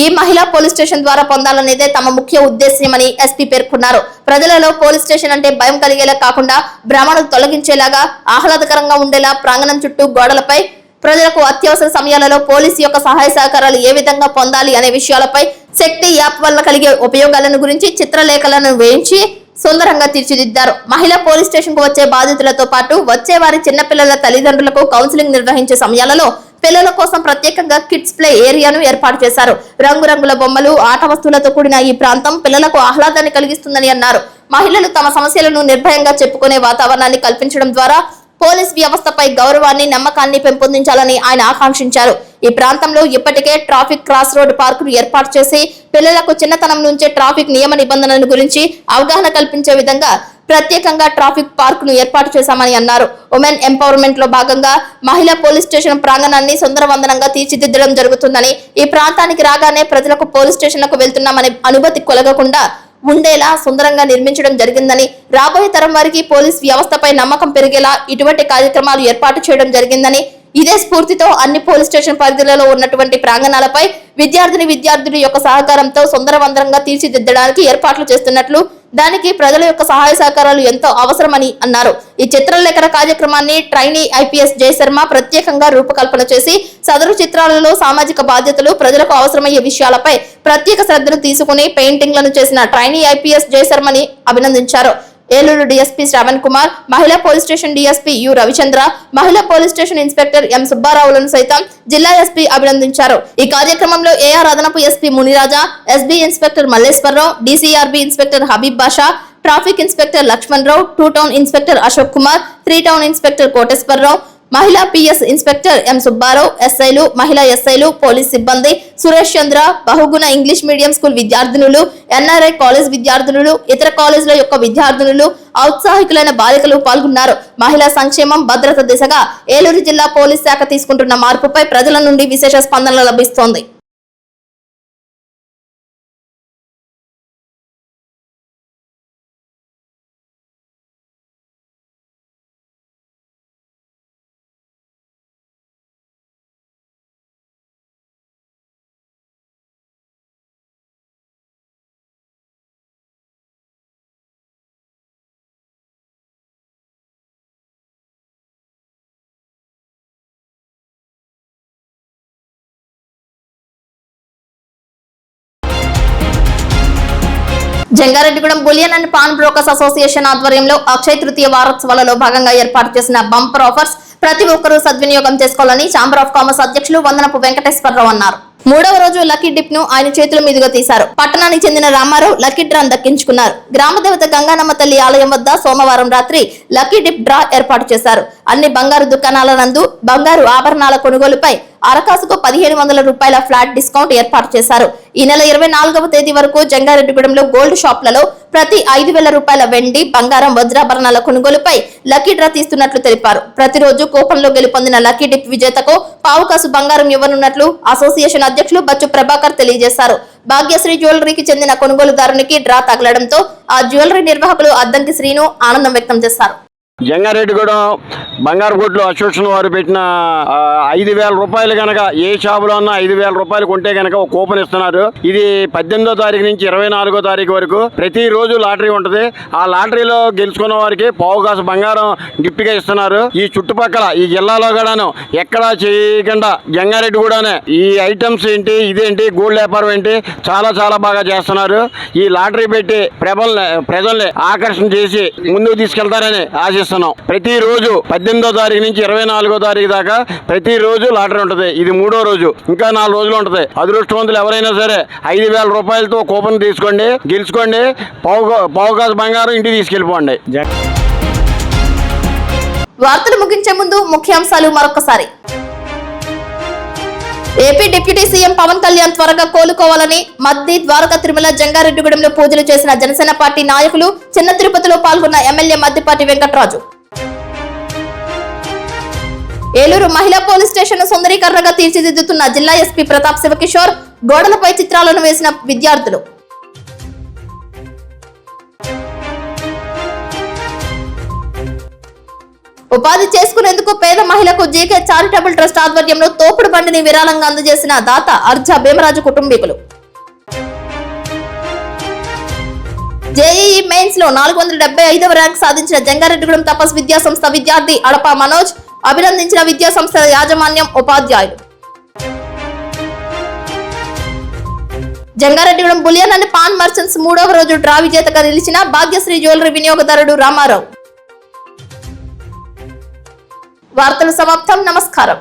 ఈ మహిళా పోలీస్ స్టేషన్ ద్వారా పొందాలనేదే తమ ముఖ్య ఉద్దేశ్యమని ఎస్పీ పేర్కొన్నారు. ప్రజలలో పోలీస్ స్టేషన్ అంటే భయం కలిగేలా కాకుండా భ్రమను తొలగించేలాగా ఆహ్లాదకరంగా ఉండేలా ప్రాంగణం చుట్టూ గోడలపై ప్రజలకు అత్యవసర సమయాలలో పోలీసు యొక్క సహాయ సహకారాలు ఏ విధంగా పొందాలి అనే విషయాలపై శక్తి యాప్ వల్ల కలిగే ఉపయోగాలను గురించి చిత్రలేఖలను వేయించి సుందరంగా తీర్చిదిద్దారు. మహిళా పోలీస్ స్టేషన్ కు వచ్చే బాధితులతో పాటు వచ్చే వారి చిన్నపిల్లల తల్లిదండ్రులకు కౌన్సిలింగ్ నిర్వహించే సమయాలలో పిల్లల కోసం ప్రత్యేకంగా కిడ్స్ ప్లే ఏరియాను ఏర్పాటు చేశారు. రంగురంగుల బొమ్మలు, ఆట వస్తువులతో కూడిన ఈ ప్రాంతం పిల్లలకు ఆహ్లాదాన్ని కలిగిస్తుందని అన్నారు. మహిళలు తమ సమస్యలను నిర్భయంగా చెప్పుకునే వాతావరణాన్ని కల్పించడం ద్వారా పోలీస్ వ్యవస్థపై గౌరవాన్ని, నమ్మకాన్ని పెంపొందించాలని ఆయన ఆకాంక్షించారు. ఈ ప్రాంతంలో ఇప్పటికే ట్రాఫిక్ క్రాస్ రోడ్ పార్కును ఏర్పాటు చేసి పిల్లలకు చిన్నతనం నుంచే ట్రాఫిక్ నియమ నిబంధనల గురించి అవగాహన కల్పించే విధంగా ప్రత్యేకంగా ట్రాఫిక్ పార్కును ఏర్పాటు చేశామని అన్నారు. ఉమెన్ ఎంపవర్మెంట్ లో భాగంగా మహిళా పోలీస్ స్టేషన్ ప్రాంగణాన్ని సుందరవందనంగా తీర్చిదిద్దడం జరుగుతుందని, ఈ ప్రాంతానికి రాగానే ప్రజలకు పోలీస్ స్టేషన్లకు వెళ్తున్నామనే అనుభూతి కొలగకుండా ఉండేలా సుందరంగా నిర్మించడం జరిగిందని, రాబోయే తరం వారికి పోలీస్ వ్యవస్థపై నమ్మకం పెరిగేలా ఇటువంటి కార్యక్రమాలు ఏర్పాటు చేయడం జరిగిందని, ఇదే స్ఫూర్తితో అన్ని పోలీస్ స్టేషన్ పరిధిలో ఉన్నటువంటి ప్రాంగణాలపై విద్యార్థుల యొక్క సహకారంతో సుందరవందరంగా తీర్చిదిద్దడానికి ఏర్పాట్లు చేస్తున్నట్లు, దానికి ప్రజల యొక్క సహాయ సహకారాలు ఎంతో అవసరమని అన్నారు. ఈ చిత్రలేఖన కార్యక్రమాన్ని ట్రైనీ ఐపీఎస్ జయశర్మ ప్రత్యేకంగా రూపకల్పన చేసి సదరు చిత్రాలలో సామాజిక బాధ్యతలు, ప్రజలకు అవసరమయ్యే విషయాలపై ప్రత్యేక శ్రద్ధను తీసుకుని పెయింటింగ్లను చేసిన ట్రైనీ ఐపీఎస్ జయశర్మని అభినందించారు. ఏలూరు డీఎస్పీ శ్రవణ్ కుమార్, మహిళా police station DSP U Ravichandra, మహిళా పోలీస్ స్టేషన్ ఇన్స్పెక్టర్ ఎం సుబ్బారావులను సైతం జిల్లా ఎస్పీ అభినందించారు. ఈ కార్యక్రమంలో ఏఆర్ అదనపు SP Muniraja, SB inspector Malleswararao, DCRB inspector Habib Basha, traffic inspector Lakshman Rao, 2 town inspector Ashok Kumar, 3 town inspector Koteswararao, మహిళా పిఎస్ ఇన్స్పెక్టర్ ఎం సుబ్బారావు, ఎస్ఐలు, మహిళా ఎస్ఐలు, పోలీస్ సిబ్బంది, Suresh Chandra, Bahuguna English medium school విద్యార్థినులు, ఎన్ఆర్ఐ కాలేజ్ విద్యార్థినులు, ఇతర కాలేజీల యొక్క విద్యార్థినులు, ఔత్సాహికులైన బాలికలు పాల్గొన్నారు. మహిళా సంక్షేమం, భద్రత దిశగా ఏలూరు జిల్లా పోలీస్ శాఖ తీసుకుంటున్న మార్పుపై ప్రజల నుండి విశేష స్పందన లభిస్తోంది. Jangareddygudem bullion and pawn brokers association ఆధ్వర్యంలో అక్షయ తృతీయ వారోత్సవాలలో భాగంగా ఏర్పాటు చేసిన బంపర్ ఆఫర్స్ ప్రతి ఒక్కరూ సద్వినియోగం చేసుకోవాలని ఛాంబర్ ఆఫ్ కామర్స్ అధ్యక్షులు వందనపు వెంకటేశ్వరరావు అన్నారు. 3వ రోజు లక్కీ డిప్ ను ఆయన చేతుల మీదుగా తీశారు. పట్టణానికి చెందిన రామారావు లక్కీ డ్రాను దక్కించుకున్నారు. గ్రామదేవత గంగానమ్మ తల్లి ఆలయం వద్ద సోమవారం రాత్రి లక్కీ డిప్ డ్రా ఏర్పాటు చేశారు. అన్ని బంగారు దుకాణాల నందు బంగారు ఆభరణాల కొనుగోలుపై అరకాసుకు 1500 రూపాయల ఫ్లాట్ డిస్కౌంట్ ఏర్పాటు చేశారు. ఈ నెల 24వ తేదీ వరకు జంగారెడ్డిగూడెంలో గోల్డ్ షాప్లలో ప్రతి 5000 రూపాయల వెండి, బంగారం, వజ్రాభరణాల కొనుగోలుపై లక్కీ డ్రా తీస్తున్నట్లు తెలిపారు. ప్రతిరోజు కూపన్లో గెలుపొందిన లక్కీ డిప్ విజేతకు పావుకాసు బంగారం ఇవ్వనున్నట్లు అసోసియేషన్ అధ్యక్షులు బచ్చు ప్రభాకర్ తెలియజేశారు. భాగ్యశ్రీ జ్యువెలరీకి చెందిన కొనుగోలుదారునికి డ్రా తగలడంతో ఆ జ్యువెలరీ నిర్వాహకులు అద్దంకి శ్రీను ఆనందం వ్యక్తం చేశారు. జంగారెడ్డిగూడెం బంగారు కొట్లు అసోసియేషన్ వారు పెట్టిన 5,000 రూపాయలు కనుక ఏ షాపులో ఉన్న 5,000 రూపాయలు కొంటే కనుక ఒక కూపన్ ఇస్తున్నారు. ఇది 18వ తారీఖు నుంచి 24వ తారీఖు వరకు ప్రతిరోజు లాటరీ ఉంటుంది. ఆ లాటరీలో గెలుచుకున్న వారికి పావుకాసు బంగారం గిఫ్ట్ గా ఇస్తున్నారు. ఈ చుట్టుపక్కల ఈ జిల్లాలో కూడాను ఎక్కడా చేయకుండా జంగారెడ్డిగూడెనే ఈ ఐటమ్స్ ఏంటి, ఇదేంటి, గోల్డ్ వ్యాపారం ఏంటి చాలా చాలా బాగా చేస్తున్నారు. ఈ లాటరీ పెట్టి ప్రజల్ని ఆకర్షణ చేసి ముందుకు తీసుకెళ్తారని ఆశిస్తున్నాం. ప్రతిరోజు 18వ తారీఖు నుంచి 24వ తారీఖు దాకా ప్రతిరోజు లాటరీ ఉంటుంది. ఇది 3వ రోజు, ఇంకా 4 రోజులు ఉంటుంది. అదృష్టవంతులు ఎవరైనా సరే 5,000 రూపాయలతో కూపన్ తీసుకోండి, గెలుచుకోండి, పావుకాసు బంగారం ఇంటికి తీసుకెళ్ళిపోండి. వార్తలు ముగించే ముందు ముఖ్యాంశాలు మరొకసారి. AP deputy CM Pawan Kalyan త్వరగా కోలుకోవాలని మద్ది, ద్వారకా, తిరుమల, జంగారెడ్డిగూడెంలో పూజలు చేసిన జనసేన పార్టీ నాయకులు. చిన్న తిరుపతిలో పాల్గొన్న ఎమ్మెల్యే మద్దిపాటి వెంకటరాజు. ఏలూరు మహిళా పోలీస్ స్టేషన్ సుందరీకరణగా తీర్చిదిద్దుతున్న జిల్లా ఎస్పీ ప్రతాప్ శివకిషోర్. గోడలపై చిత్రాలను వేసిన విద్యార్థులు. ఉపాధి చేసుకునేందుకు పేద మహిళకు జీకే చారిటబుల్ ట్రస్ట్ ఆధ్వర్యంలో తోపుడు బండిని విరాళంగా అందజేసిన దాత అర్జా భీమరాజు కుటుంబీకులు. జేఈఈ మెయిన్స్ లో 475వ ర్యాంక్ సాధించిన జంగారెడ్డిగూడెం తపస్ విద్యా సంస్థ విద్యార్థి అడప మనోజ్ అభినందించిన విద్యా సంస్థ యాజమాన్యం, ఉపాధ్యాయులు. Jangareddygudem bullion and pawn merchants 3వ రోజు డ్రా విజేతగా నిలిచిన భాగ్యశ్రీ జ్యువెలరీ వినియోగదారుడు రామారావు. వార్తలు సమాప్తం. నమస్కారం.